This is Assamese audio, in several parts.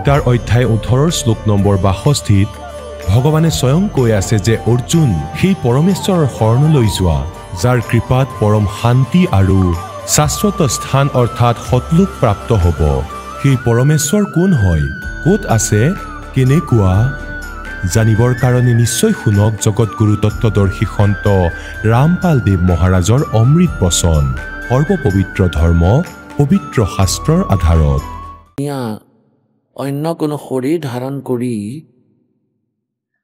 গীতাৰ অধ্যায় 18 শ্লোক নম্বৰ 62 ভগৱানে স্বয়ং কৈ আছে যে অৰ্জুন সেই পৰমেশ্বৰৰ শৰণলৈ যোৱা যাৰ কৃপাত পৰম শান্তি আৰু শাশ্বত স্থান অৰ্থাৎ সতলোক প্ৰাপ্ত হ'ব। সেই পৰমেশ্বৰ কোন হয়, ক'ত আছে, কেনেকুৱা জানিবৰ কাৰণে নিশ্চয় শুনক জগতগুৰু তত্ত্বদৰ্শী সন্ত ৰামপাল দেৱ মহাৰাজৰ অমৃত বচন। সৰ্বপবিত্ৰ ধৰ্ম পবিত্ৰ শাস্ত্ৰৰ আধাৰত অন্য কোনো শৰীৰ ধাৰণ কৰি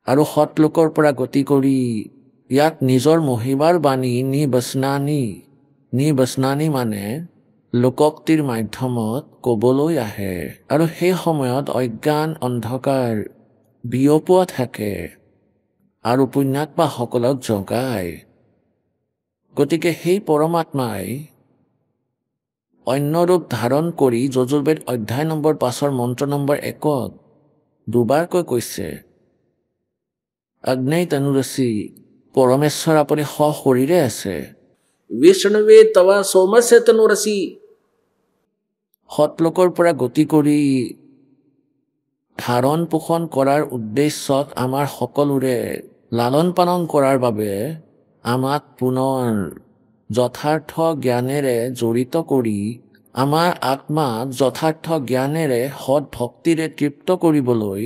আৰু সৎলোকৰ পৰা গতি কৰি ইয়াক নিজৰ মহিমাৰ বাণী নিবচনানি মানে লোকোক্তিৰ মাধ্যমত ক'বলৈ আহে আৰু সেই সময়ত অজ্ঞান অন্ধকাৰ বিয়পোৱা থাকে আৰু পুণ্যাত্মাসকলক জগায়। গতিকে সেই পৰমাত্মাই অন্য ৰূপ ধাৰণ কৰি যজুৰ্বেদ অধ্যায় নম্বৰ 5 মন্ত্ৰ নম্বৰ 1 দুবাৰকৈ কৈছে, অগ্নেয় তনুৰসি পৰমেশ্বৰ আপুনি সশৰীৰে আছে। বিষ্ণুৱে তৱা সোমস্য তনুৰসি সৎলোকৰ পৰা গতি কৰি ধাৰণ পোষণ কৰাৰ উদ্দেশ্যত আমাৰ সকলোৰে লালন পালন কৰাৰ বাবে আমাক পুনৰ যথাৰ্থ জ্ঞানেৰে জড়িত কৰি আমাৰ আত্মাক যথাৰ্থ জ্ঞানেৰে সৎ ভক্তিৰে তৃপ্ত কৰিবলৈ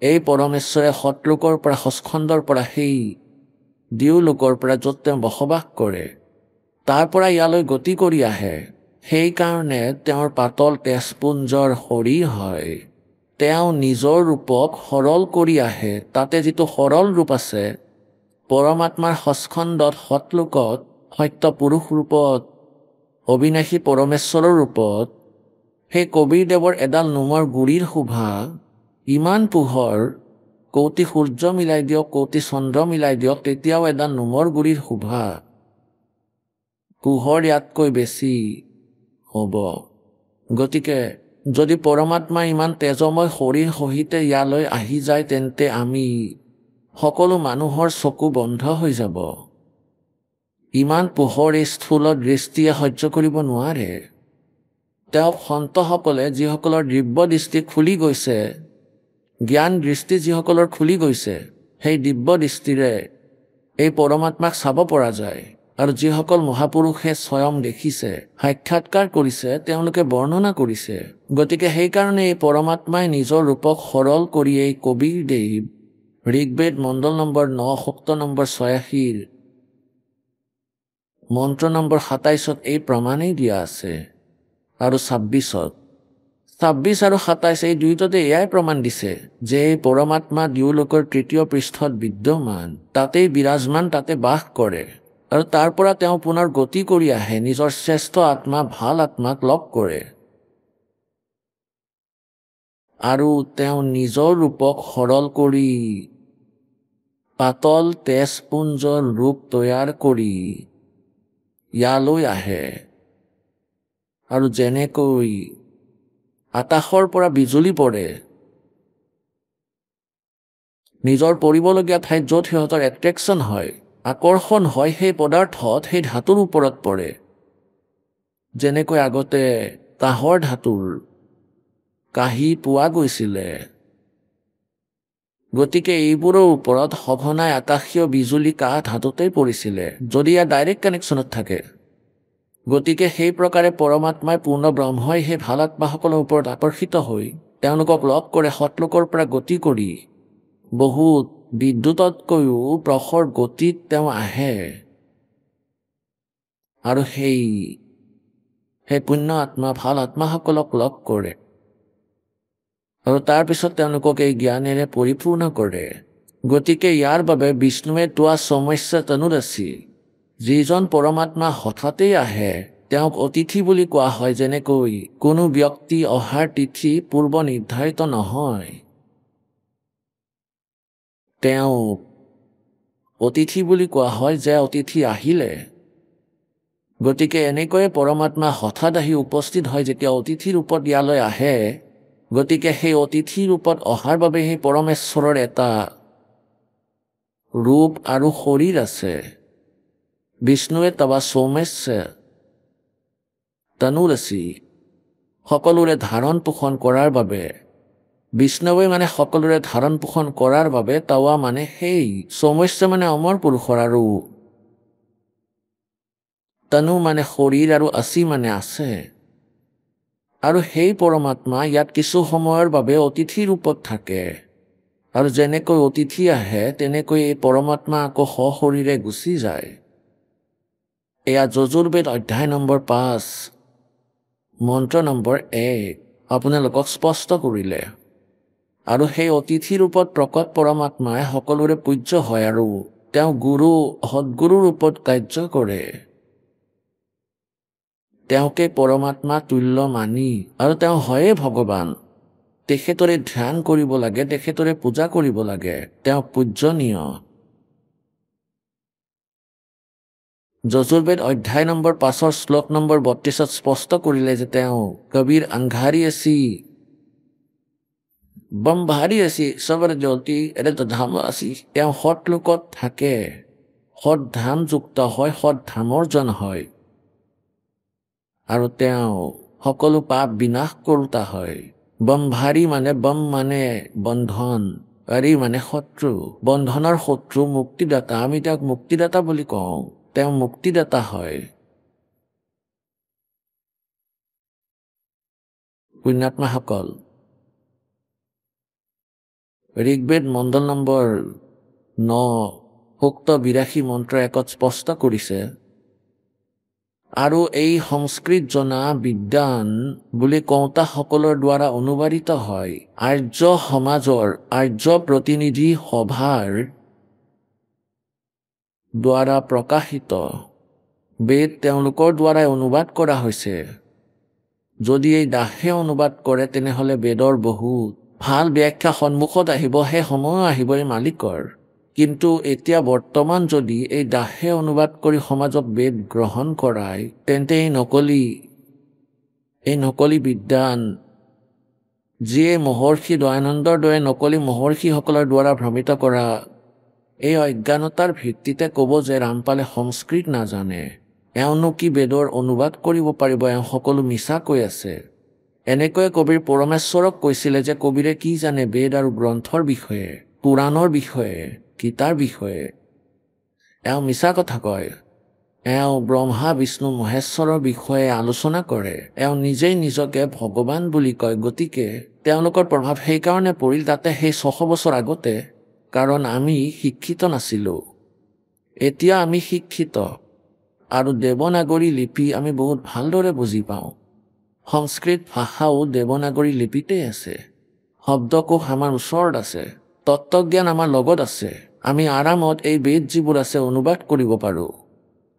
এই পৰমেশ্বৰে সৎলোকৰ পৰা সস্কন্দৰ পৰা সেই দিওলোকৰ পৰা য'ত তেওঁ বসবাস কৰে তাৰ পৰা ইয়ালৈ গতি কৰি আহে। সেইকাৰণে তেওঁৰ পাতল তেজপুঞ্জৰ শৰীৰ হয়। তেওঁ নিজৰ ৰূপক সৰল কৰি আহে। তাতে যিটো সৰল ৰূপ আছে পৰমাত্মাৰ সস্কন্দত সৎলোকত সত্য পুৰুষ ৰূপত অবিনাশী পৰমেশ্বৰৰ ৰূপত সেই কবীৰদেৱৰ এডাল নোমৰ গুৰিৰ শোভা ইমান পোহৰ, কৌটি সূৰ্য মিলাই দিয়ক, কৌটি চন্দ্ৰ মিলাই দিয়ক, তেতিয়াও এডাল নোমৰ গুৰিৰ শোভা পোহৰ ইয়াতকৈ বেছি হ'ব। গতিকে যদি পৰমাত্মা ইমান তেজময় শৰীৰ সহিতে ইয়ালৈ আহি যায় তেন্তে আমি সকলো মানুহৰ চকু বন্ধ হৈ যাব। ইমান পোহৰ এই স্থূল দৃষ্টিয়ে সহ্য কৰিব নোৱাৰে। তেওঁ সন্তসকলে যিসকলৰ দিব্য দৃষ্টি খুলি গৈছে, জ্ঞান দৃষ্টি যিসকলৰ খুলি গৈছে, সেই দিব্য দৃষ্টিৰে এই পৰমাত্মাক চাব পৰা যায়। আৰু যিসকল মহাপুৰুষে স্বয়ং দেখিছে, সাক্ষাৎকাৰ কৰিছে, তেওঁলোকে বৰ্ণনা কৰিছে। গতিকে সেইকাৰণে এই পৰমাত্মাই নিজৰ ৰূপক সৰল কৰি এই কবীৰ দেৱ ঋগ্বেদ মণ্ডল নম্বৰ 9 সূক্ত নম্বৰ 86 মন্ত্ৰ নম্বৰ 27 এই প্ৰমাণেই দিয়া আছে আৰু 26 আৰু 27 এই দুইটাতে এয়াই প্ৰমাণ দিছে যে পৰমাত্মা দিওলোকৰ তৃতীয় পৃষ্ঠত বিদ্যমান, তাতেই বিৰাজমান, তাতে বাস কৰে আৰু তাৰ পৰা তেওঁ পুনৰ গতি কৰি আহে, নিজৰ শ্ৰেষ্ঠ আত্মা ভাল আত্মাক লগ কৰে আৰু তেওঁ নিজৰ ৰূপক সৰল কৰি পাতল তেজপুঞ্জৰ ৰূপ তৈয়াৰ কৰি ইয়ালৈ আহে। আৰু যেনেকৈ আকাশৰ পৰা বিজুলী পৰে, নিজৰ পৰিবলগীয়া ঠাইত য'ত সিহঁতৰ এট্ৰেকশ্যন হয়, আকৰ্ষণ হয়, সেই পদাৰ্থত সেই ধাতুৰ ওপৰত পৰে। যেনেকৈ আগতে কাঁহৰ ধাতুৰ কাঁহী পোৱা গৈছিলে, গতিকে এইবোৰৰ ওপৰত সঘনাই আকাশীয় বিজুলী কাঁহ ধাতুতেই পৰিছিলে যদি ইয়াৰ ডাইৰেক্ট কানেকশ্যনত থাকে। গতিকে সেই প্ৰকাৰে পৰমাত্মাই পূৰ্ণ ব্ৰহ্মই সেই ভাল আত্মাসকলৰ ওপৰত আকৰ্ষিত হৈ তেওঁলোকক লগ কৰে। সৎলোকৰ পৰা গতি কৰি বহুত বিদ্যুততকৈও প্ৰখৰ গতিত তেওঁ আহে আৰু সেই পুণ্য আত্মা ভাল আত্মাসকলক লগ কৰে আৰু তাৰপিছত তেওঁলোকক এই জ্ঞানেৰে পৰিপূৰ্ণ কৰে। গতিকে ইয়াৰ বাবে বিষ্ণুৱে তোৱা সোমস্য তনুৰসি, যিজন পৰমাত্মা হঠাতেই আহে তেওঁক অতিথি বুলি কোৱা হয়। যেনেকৈ কোনো ব্যক্তি অহাৰ তিথি পূৰ্ব নিৰ্ধাৰিত নহয়, তেওঁক অতিথি বুলি কোৱা হয় যে অতিথি আহিলে। গতিকে এনেকৈয়ে পৰমাত্মা হঠাৎ আহি উপস্থিত হয় যেতিয়া অতিথি ৰূপত ইয়ালৈ আহে। গতিকে সেই অতিথি ৰূপত অহাৰ বাবে সেই পৰমেশ্বৰৰ এটা ৰূপ আৰু শৰীৰ আছে। বিষ্ণুৱে তৱা সোমস্য তনুৰসি সকলোৰে ধাৰণ পোষণ কৰাৰ বাবে বিষ্ণৱে মানে সকলোৰে ধাৰণ পোষণ কৰাৰ বাবে তাৱা মানে সেই সমস্যা মানে অমৰ পুৰুষৰ আৰু তনু মানে শৰীৰ আৰু আছি মানে আছে আৰু সেই পৰমাত্মা ইয়াত কিছু সময়ৰ বাবে অতিথি ৰূপত থাকে আৰু যেনেকৈ অতিথি আহে তেনেকৈ এই পৰমাত্মা আকৌ সশৰীৰে গুচি যায় এয়া যজুৰ্বেদ অধ্যায় নম্বৰ 5 মন্ত্ৰ নম্বৰ 1 আপোনালোকক স্পষ্ট কৰিলে আৰু সেই অতিথি ৰূপত প্ৰকট পৰমাত্মাই সকলোৰে পূজ্য হয় আৰু তেওঁ গুৰু সদ্গুৰু ৰূপত কাৰ্য কৰে তেওঁকে পৰমাত্মা তুল্য মানি আৰু তেওঁ হয়ে ভগৱান তেখেতৰে ধ্যান কৰিব লাগে তেখেতৰে পূজা কৰিব লাগে তেওঁ পূজনীয় যজুৰ্বেদ অধ্যায় নম্বৰ 5 শ্লোক নম্বৰ 32 স্পষ্ট কৰিলে যে তেওঁ কবিৰ অংঘাৰী আছি বম্ভাৰী আছি সবৰ জ্যোতি এৰে ধাম আছি তেওঁ সৎ লোকত থাকে সৎ ধামযুক্ত হয় সৎ ধামৰ হয় আৰু তেওঁ সকলো পাপ বিনাশ কৰোতা হয় বম্ভাৰী মানে বম মানে বন্ধন আৰি মানে শত্ৰু বন্ধনৰ শত্ৰু মুক্তিদাতা আমি তেওঁক মুক্তিদাতা বুলি কওঁ তেওঁ মুক্তিদাতা হয় পুণ্যাত্মাসকল ঋগ্বেদ মণ্ডল নম্বৰ 9 সূক্ত 82 মন্ত্ৰ 1 স্পষ্ট কৰিছে আৰু এই সংস্কৃত জনা বিদ্যান বুলি কওঁতা সকলৰ দ্বাৰা অনুবাদিত হয় আৰ্য সমাজৰ আৰ্য প্ৰতিনিধি সভাৰ দ্বাৰা প্ৰকাশিত বেদ তেওঁলোকৰ দ্বাৰাই অনুবাদ কৰা হৈছে যদি এই দাসে অনুবাদ কৰে তেনেহলে বেদৰ বহুত ভাল ব্যাখ্যা সন্মুখত আহিব সেই সময় আহিব এই মালিকৰ কিন্তু এতিয়া বৰ্তমান যদি এই দাসে অনুবাদ কৰি সমাজক বেদ গ্ৰহণ কৰায় তেন্তে এই নকলি বিদ্যান যিয়ে মহৰ্ষি দয়ানন্দৰ দৰে নকলি মহৰ্ষিসকলৰ দ্বাৰা ভ্ৰমিত কৰা এই অজ্ঞানতাৰ ভিত্তিতে ক'ব যে ৰামপালে সংস্কৃত নাজানে এওঁনো কি বেদৰ অনুবাদ কৰিব পাৰিব এওঁ সকলো মিছা কৈ আছে এনেকৈ কবিৰ পৰমেশ্বৰক কৈছিলে যে কবিৰে কি জানে বেদ আৰু গ্ৰন্থৰ বিষয়ে পুৰাণৰ বিষয়ে গীতাৰ বিষয়ে এওঁ মিছা কথা কয় এওঁ ব্ৰহ্মা বিষ্ণু মহেশ্বৰৰ বিষয়ে আলোচনা কৰে এওঁ নিজেই নিজকে ভগৱান বুলি কয় গতিকে তেওঁলোকৰ প্ৰভাৱ সেইকাৰণে পৰিল তাতে সেই 600 বছৰ আগতে কাৰণ আমি শিক্ষিত নাছিলোঁ এতিয়া আমি শিক্ষিত আৰু দেৱনাগৰী লিপি আমি বহুত ভালদৰে বুজি পাওঁ সংস্কৃত ভাষাও দেৱনাগৰী লিপিতে আছে শব্দকোষ আমাৰ ওচৰত আছে তত্ত্বজ্ঞান আমাৰ লগত আছে আমি আৰামত এই বেদ যিবোৰ আছে অনুবাদ কৰিব পাৰোঁ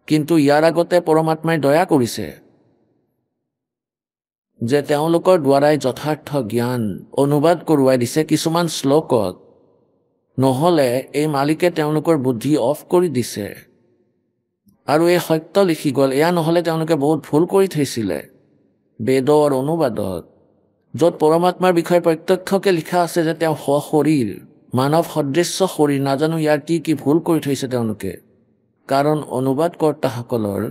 কিন্তু ইয়াৰ আগতে পৰমাত্মাই দয়া কৰিছে যে তেওঁলোকৰ দ্বাৰাই যথাৰ্থ জ্ঞান অনুবাদ কৰোৱাই দিছে কিছুমান শ্লোকত নহলে এই মালিকে তেওঁলোকৰ বুদ্ধি অফ কৰি দিছে আৰু এই সত্য লিখি গ'ল এয়া নহলে তেওঁলোকে বহুত ভুল কৰি থৈছিলে বেদৰ অনুবাদত য'ত পৰমাত্মাৰ বিষয়ে প্ৰত্যক্ষকে লিখা আছে যে তেওঁ সশৰীৰ মানৱ সদৃশ্য শৰীৰ নাজানো ইয়াৰ কি ভুল কৰি থৈছে তেওঁলোকে কাৰণ অনুবাদকৰ্তাসকলৰ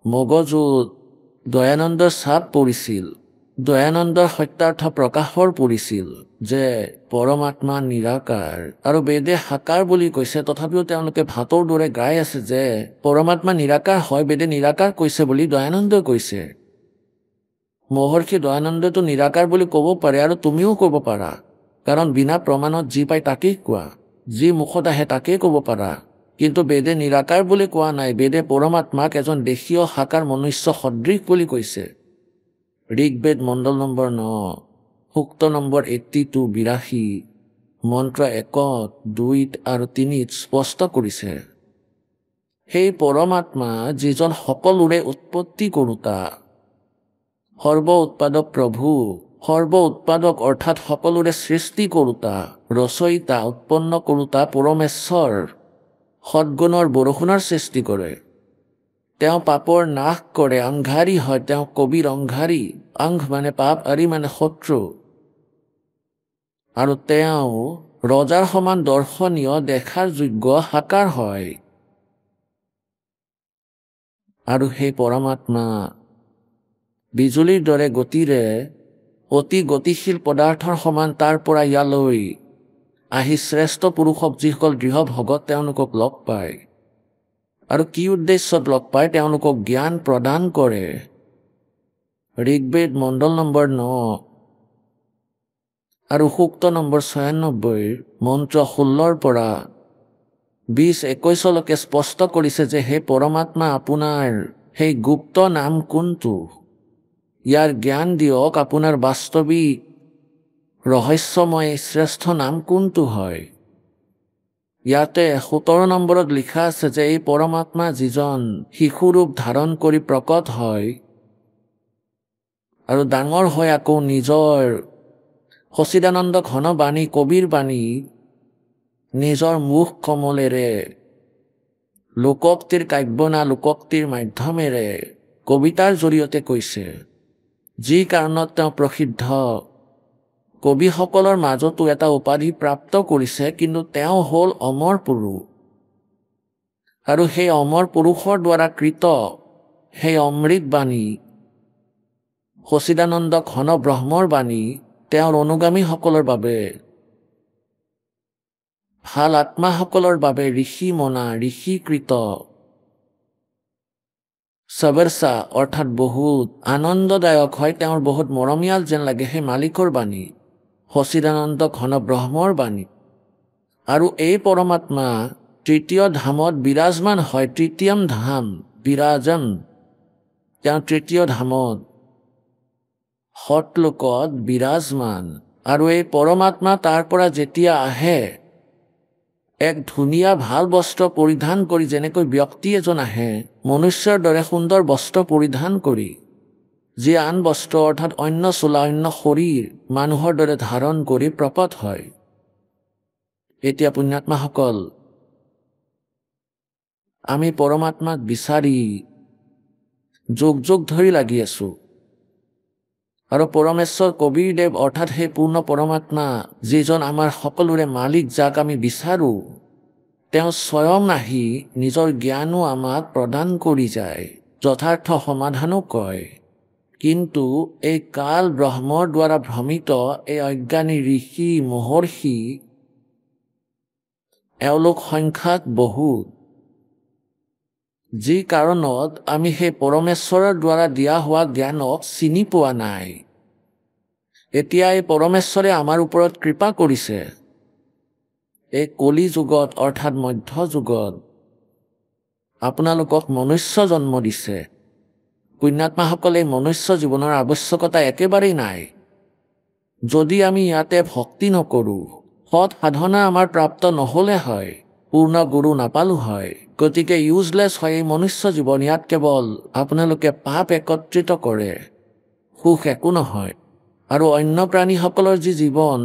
মগজুত দয়ানন্দৰ ছাপ পৰিছিল দয়ানন্দৰ সত্যাৰ্থ প্ৰকাশৰ পৰিছিল যে পৰমাত্মা নিৰাকাৰ আৰু বেদে সাকাৰ বুলি কৈছে তথাপিও তেওঁলোকে ভাতৰ দৰে গাই আছে যে পৰমাত্মা নিৰাকাৰ হয় বেদে নিৰাকাৰ কৈছে বুলি দয়ানন্দই কৈছে মহৰ্ষি দয়ানন্দটো নিৰাকাৰ বুলি ক'ব পাৰে আৰু তুমিও ক'ব পাৰা কাৰণ বিনা প্ৰমাণত যি পাই তাকেই কোৱা যি মুখত আহে তাকেই ক'ব পাৰা কিন্তু বেদে নিৰাকাৰ বুলি কোৱা নাই বেদে পৰমাত্মাক এজন দেশীয় সাকাৰ মনুষ্য সদৃশ বুলি কৈছে ঋগ্বেদ মণ্ডল নম্বৰ 9 সূক্ত নম্বৰ 82 মন্ত্ৰ 1 2 আৰু 3 স্পষ্ট কৰিছে সেই পৰমাত্মা যিজন সকলোৰে উৎপত্তি কৰোতা সৰ্ব উৎপাদক প্ৰভু সৰ্ব উৎপাদক অৰ্থাৎ সকলোৰে সৃষ্টি কৰোতা ৰচয়িতা উৎপন্ন কৰোতা পৰমেশ্বৰ সদ্গুণৰ বৰষুণৰ সৃষ্টি কৰে তেওঁ পাপৰ নাশ কৰে অংঘাৰী হয় তেওঁ কবিৰ অংঘাৰী অংঘ মানে পাপ আৰি মানে শত্ৰু আৰু তেওঁ ৰজাৰ সমান দৰ্শনীয় দেখাৰ যোগ্য সাকাৰ হয় আৰু সেই পৰমাত্মা বিজুলীৰ দৰে গতিৰে অতি গতিশীল পদাৰ্থৰ সমান তাৰ পৰা ইয়ালৈ আহি শ্ৰেষ্ঠ পুৰুষক যিসকল দৃঢ় ভগত তেওঁলোকক লগ পায় আৰু কি উদ্দেশ্যত লগ পায় তেওঁলোকক জ্ঞান প্ৰদান কৰে। ঋগ্বেদ মণ্ডল নম্বৰ 9 আৰু সূক্ত নম্বৰ 96 মন্ত্ৰ 16ৰ পৰা 20-21লৈকে স্পষ্ট কৰিছে যে হে পৰমাত্মা আপোনাৰ সেই গুপ্ত নাম কোনটো, ইয়াৰ জ্ঞান দিয়ক। আপোনাৰ বাস্তৱিক ৰহস্যময় শ্ৰেষ্ঠ নাম কোনটো হয়। ইয়াতে 17 নম্বৰত লিখা আছে যে এই পৰমাত্মা যিজন শিশুৰূপ ধাৰণ কৰি প্ৰকট হয় আৰু ডাঙৰ হৈ আকৌ নিজৰ সচিদানন্দ ঘন বাণী কবিৰ বাণী নিজৰ মুখ কমলেৰে লোকোক্তিৰ কাব্যনা লোকোক্তিৰ মাধ্যমেৰে কবিতাৰ জৰিয়তে কৈছে, যি কাৰণত তেওঁ প্ৰসিদ্ধ। কবিসকলৰ মাজতো এটা উপাধি প্ৰাপ্ত কৰিছে, কিন্তু তেওঁ হ'ল অমৰ পুৰুষ আৰু সেই অমৰ পুৰুষৰ দ্বাৰা কৃত সেই অমৃত বাণী সচিদানন্দ ঘন ব্ৰহ্মৰ বাণী তেওঁৰ অনুগামীসকলৰ বাবে, ভাল আত্মাসকলৰ বাবে ঋষি মনা ঋষিকৃত সবৰসা অৰ্থাৎ বহুত আনন্দদায়ক হয়। তেওঁৰ বহুত মৰমীয়াল যেন লাগে সেই মালিকৰ বাণী সচিদানন্দ ঘন ব্ৰহ্মৰ বাণী। আৰু এই পৰমাত্মা তৃতীয় ধামত বিৰাজমান হয়। তৃতীয়ম ধাম বিৰাজম, তেওঁ তৃতীয় ধামত সতলোকত বিৰাজমান। আৰু এই পৰমাত্মা তাৰ পৰা যেতিয়া আহে এক ধুনীয়া ভাল বস্ত্ৰ পৰিধান কৰি, যেনেকৈ ব্যক্তি এজন আহে মনুষ্যৰ দৰে সুন্দৰ বস্ত্ৰ পৰিধান কৰি, যি আন বস্ত্ৰ অৰ্থাৎ অন্য চোলা অন্য শৰীৰ মানুহৰ দৰে ধাৰণ কৰি প্ৰকট হয়। এতিয়া পুণ্যাত্মাসকল, আমি পৰমাত্মাক বিচাৰি যুগ যুগ ধৰি লাগি আছো আৰু পৰমেশ্বৰ কবীৰদেৱ অৰ্থাৎ সেই পূৰ্ণ পৰমাত্মা যিজন আমাৰ সকলোৰে মালিক, যাক আমি বিচাৰো, তেওঁ স্বয়ং আহি নিজৰ জ্ঞানো আমাক প্ৰদান কৰি যায়, যথাৰ্থ সমাধানো কয়। কিন্তু এই কাল ব্ৰহ্মৰ দ্বাৰা ভ্ৰমিত এই অজ্ঞানী ঋষি মহৰ্ষি এওঁলোক সংখ্যাত বহুত, যি কাৰণত আমি সেই পৰমেশ্বৰৰ দ্বাৰা দিয়া হোৱা জ্ঞানক চিনি পোৱা নাই। এতিয়া এই পৰমেশ্বৰে আমাৰ ওপৰত কৃপা কৰিছে। এই কলি যুগত অৰ্থাৎ মধ্য যুগত আপোনালোকক মনুষ্য জন্ম দিছে। পুণ্যাত্মাসকলে মনুষ্য জীৱনৰ আৱশ্যকতা একেবাৰেই নাই। যদি আমি ইয়াতে ভক্তি নকৰোঁ, সৎ সাধনা আমাৰ প্ৰাপ্ত নহ'লে হয়, পূৰ্ণ গুৰু নাপালো হয়, গতিকে ইউজলেছ হয় এই মনুষ্য জীৱন। ইয়াত কেৱল আপোনালোকে পাপ একত্ৰিত কৰে, সুখ একো নহয়। আৰু অন্য প্ৰাণীসকলৰ যি জীৱন,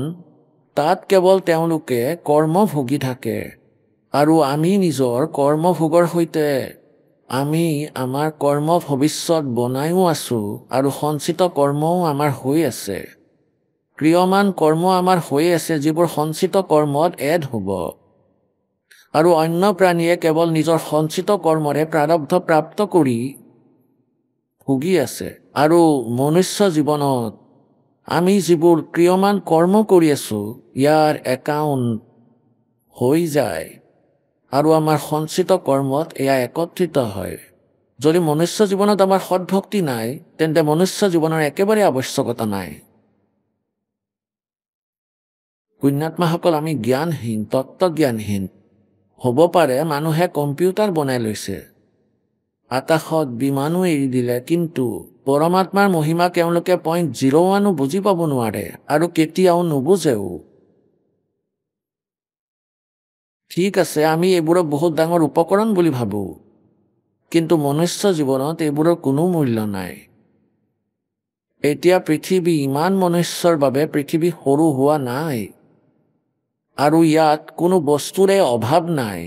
তাত কেৱল তেওঁলোকে কৰ্ম ভোগী থাকে আৰু আমি নিজৰ কৰ্মভোগৰ সৈতে আমি আমাৰ কৰ্ম ভৱিষ্যত বনাইও আছোঁ আৰু সঞ্চিত কৰ্মও আমাৰ হৈ আছে, ক্ৰিয়মান কৰ্ম আমাৰ হৈ আছে, যিবোৰ সঞ্চিত কৰ্মত এড হ'ব। আৰু অন্য প্ৰাণীয়ে কেৱল নিজৰ সঞ্চিত কৰ্মৰে প্ৰাৰব্ধ প্ৰাপ্ত কৰি ভুগি আছে। আৰু মনুষ্য জীৱনত আমি যিবোৰ ক্ৰিয়মান কৰ্ম কৰি আছোঁ, ইয়াৰ একাউণ্ট হৈ যায় আৰু আমাৰ সঞ্চিত কৰ্মত এয়া একত্ৰিত হয়। যদি মনুষ্য জীৱনত আমাৰ সৎভক্তি নাই, তেন্তে মনুষ্য জীৱনৰ একেবাৰে আৱশ্যকতা নাই। পুণ্যাত্মাসকল, আমি জ্ঞানহীন, তত্ত্বজ্ঞানহীন। হ'ব পাৰে মানুহে কম্পিউটাৰ বনাই লৈছে, আকাশত বিমানো এৰি দিলে, কিন্তু পৰমাত্মাৰ মহিমা তেওঁলোকে 0.01 বুজি পাব নোৱাৰে আৰু কেতিয়াও নুবুজেও। ঠিক আছে, আমি এইবোৰক বহুত ডাঙৰ উপকৰণ বুলি ভাবোঁ, কিন্তু মনুষ্য জীৱনত এইবোৰৰ কোনো মূল্য নাই। এতিয়া পৃথিৱী ইমান মনুষ্যৰ বাবে পৃথিৱী সৰু হোৱা নাই আৰু ইয়াত কোনো বস্তুৰে অভাৱ নাই।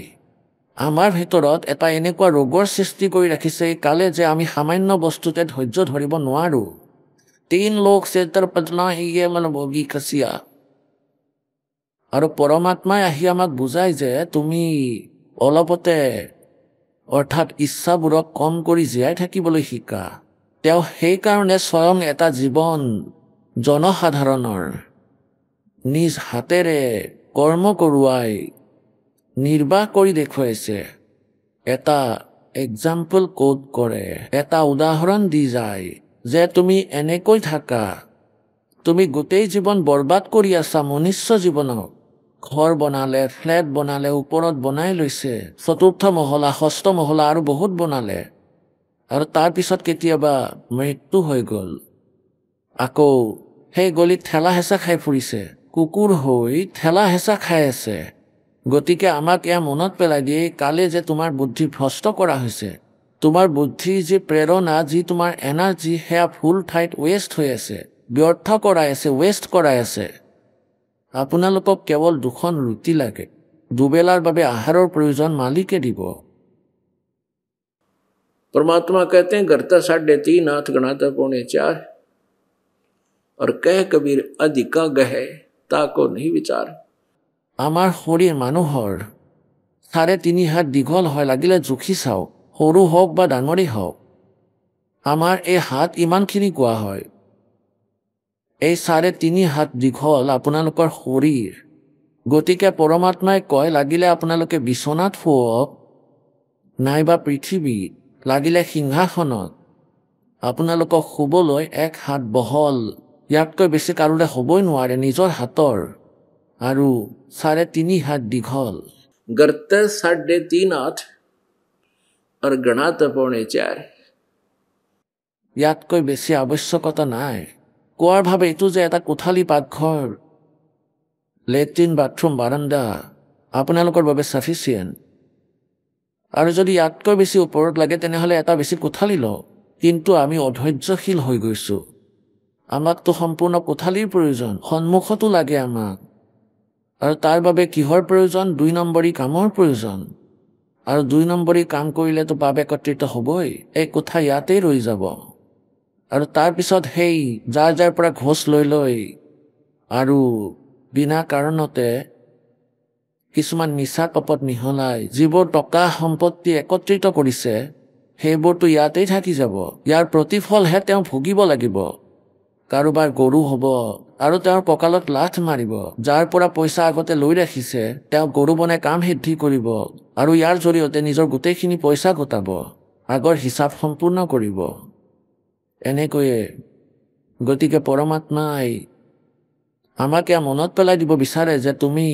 আমাৰ ভিতৰত এটা এনেকুৱা ৰোগৰ সৃষ্টি কৰি ৰাখিছে এই কালে যে আমি সামান্য বস্তুতে ধৈৰ্য ধৰিব নোৱাৰোঁ। 3 লোক চেতৰ পতলা হিয়ে মানে ভোগী খচিয়া। আৰু পৰমাত্মাই আহি আমাক বুজায় যে তুমি অলপতে অৰ্থাৎ ইচ্ছাবোৰক কম কৰি জীয়াই থাকিবলৈ শিকা, তেওঁ সেইকাৰণে স্বয়ং এটা জীৱন জনসাধাৰণৰ নিজ হাতেৰে কৰ্ম কৰোৱাই নিৰ্বাহ কৰি দেখুৱাইছে। এটা এক্সাম্পল কোট কৰে, এটা উদাহৰণ দি যায় যে তুমি এনেকৈ থাকা, তুমি গোটেই জীৱন বৰবাদ কৰি আছা মনুষ্য জীৱনক। ঘৰ বনালে, ফ্লেট বনালে, ওপৰত বনাই লৈছে, চতুৰ্থ মহলা, ষষ্ঠ মহলা আৰু বহুত বনালে, আৰু তাৰপিছত কেতিয়াবা মৃত্যু হৈ গ'ল। আকৌ সেই গলিত ঠেলা হেঁচা খাই ফুৰিছে, কুকুৰ হৈ ঠেলা হেঁচা খাই আছে। গতিকে আমাক এয়া মনত পেলাই দিয়ে, কালি যে তোমাৰ বুদ্ধি ভ্ৰষ্ট কৰা হৈছে, তোমাৰ বুদ্ধিৰ যি প্ৰেৰণা, যি তোমাৰ এনাৰ্জি, সেয়া ফুল ঠাইত ৱেষ্ট হৈ আছে, ব্যৰ্থ কৰাই আছে, ৱেষ্ট কৰাই আছে। আপোনালোকক কেৱল 2খন ৰুটি লাগে, দুবেলাৰ বাবে আহাৰৰ প্ৰয়োজন মালিকে দিব। परमात्मा कहते हैं घरता 3.5 हाथ गणाता 4.25 और कह कबीर अधिका गहे ताको नहीं विचार। আমাৰ শৰীৰ মানুহৰ 3.5 হাত দীঘল হয়, লাগিলে জুখি চাওক, সৰু হওক বা ডাঙৰেই হওক। আমাৰ এই হাত ইমানখিনি কোৱা হয়। এই 3.5 হাত দীঘল আপোনালোকৰ শৰীৰ। গতিকে পৰমাত্মাই কয়, লাগিলে আপোনালোকে বিচনাত শুৱক নাইবা পৃথিৱীত, লাগিলে সিংহাসনত, আপোনালোকক শুবলৈ 1 হাত বহল, ইয়াতকৈ বেছি কাৰোৰে হ'বই নোৱাৰে নিজৰ হাতৰ, আৰু 3.5 হাত দীঘল। घरता 3.5 हाथ और गणाता 4.25। ইয়াতকৈ বেছি আৱশ্যকতা নাই। কোৱাৰ ভাৱে এইটো যে এটা কোঠালি, পাকঘৰ, লেট্ৰিন, বাথৰুম, বাৰাণ্ডা আপোনালোকৰ বাবে ছাফিচিয়েণ্ট। আৰু যদি ইয়াতকৈ বেছি ওপৰত লাগে তেনেহ'লে এটা বেছি কোঠালি লওক। কিন্তু আমি অধৈৰ্যশীল হৈ গৈছোঁ। আমাকতো সম্পূৰ্ণ কোঠালিৰ প্ৰয়োজন, সন্মুখতো লাগে আমাক। আৰু তাৰ বাবে কিহৰ প্ৰয়োজন? 2 নম্বৰী কামৰ প্ৰয়োজন। আৰু 2 নম্বৰী কাম কৰিলেতো পাপ একত্ৰিত হ'বই, এই কোঠা ইয়াতেই ৰৈ যাব। আৰু তাৰপিছত সেই যাৰ যাৰ পৰা ঘোচ লৈ লৈ আৰু বিনা কাৰণতে কিছুমান নিচা পাপত মিহলাই যিবোৰ টকা সম্পত্তি একত্ৰিত কৰিছে, সেইবোৰতো ইয়াতেই থাকি যাব। ইয়াৰ প্ৰতিফলহে তেওঁ ভুগিব লাগিব। কাৰোবাৰ গৰু হ'ব আৰু তেওঁৰ কঁকালত লাথ মাৰিব। যাৰ পৰা পইচা আগতে লৈ ৰাখিছে তেওঁ গৰু বনাই কাম সিদ্ধি কৰিব আৰু ইয়াৰ জৰিয়তে নিজৰ গোটেইখিনি পইচা গোটাব, আগৰ হিচাপ সম্পূৰ্ণ কৰিব। এনেকৈয়ে গতিকে পৰমাত্মাই আমাক এয়া মনত পেলাই দিব বিচাৰে যে তুমি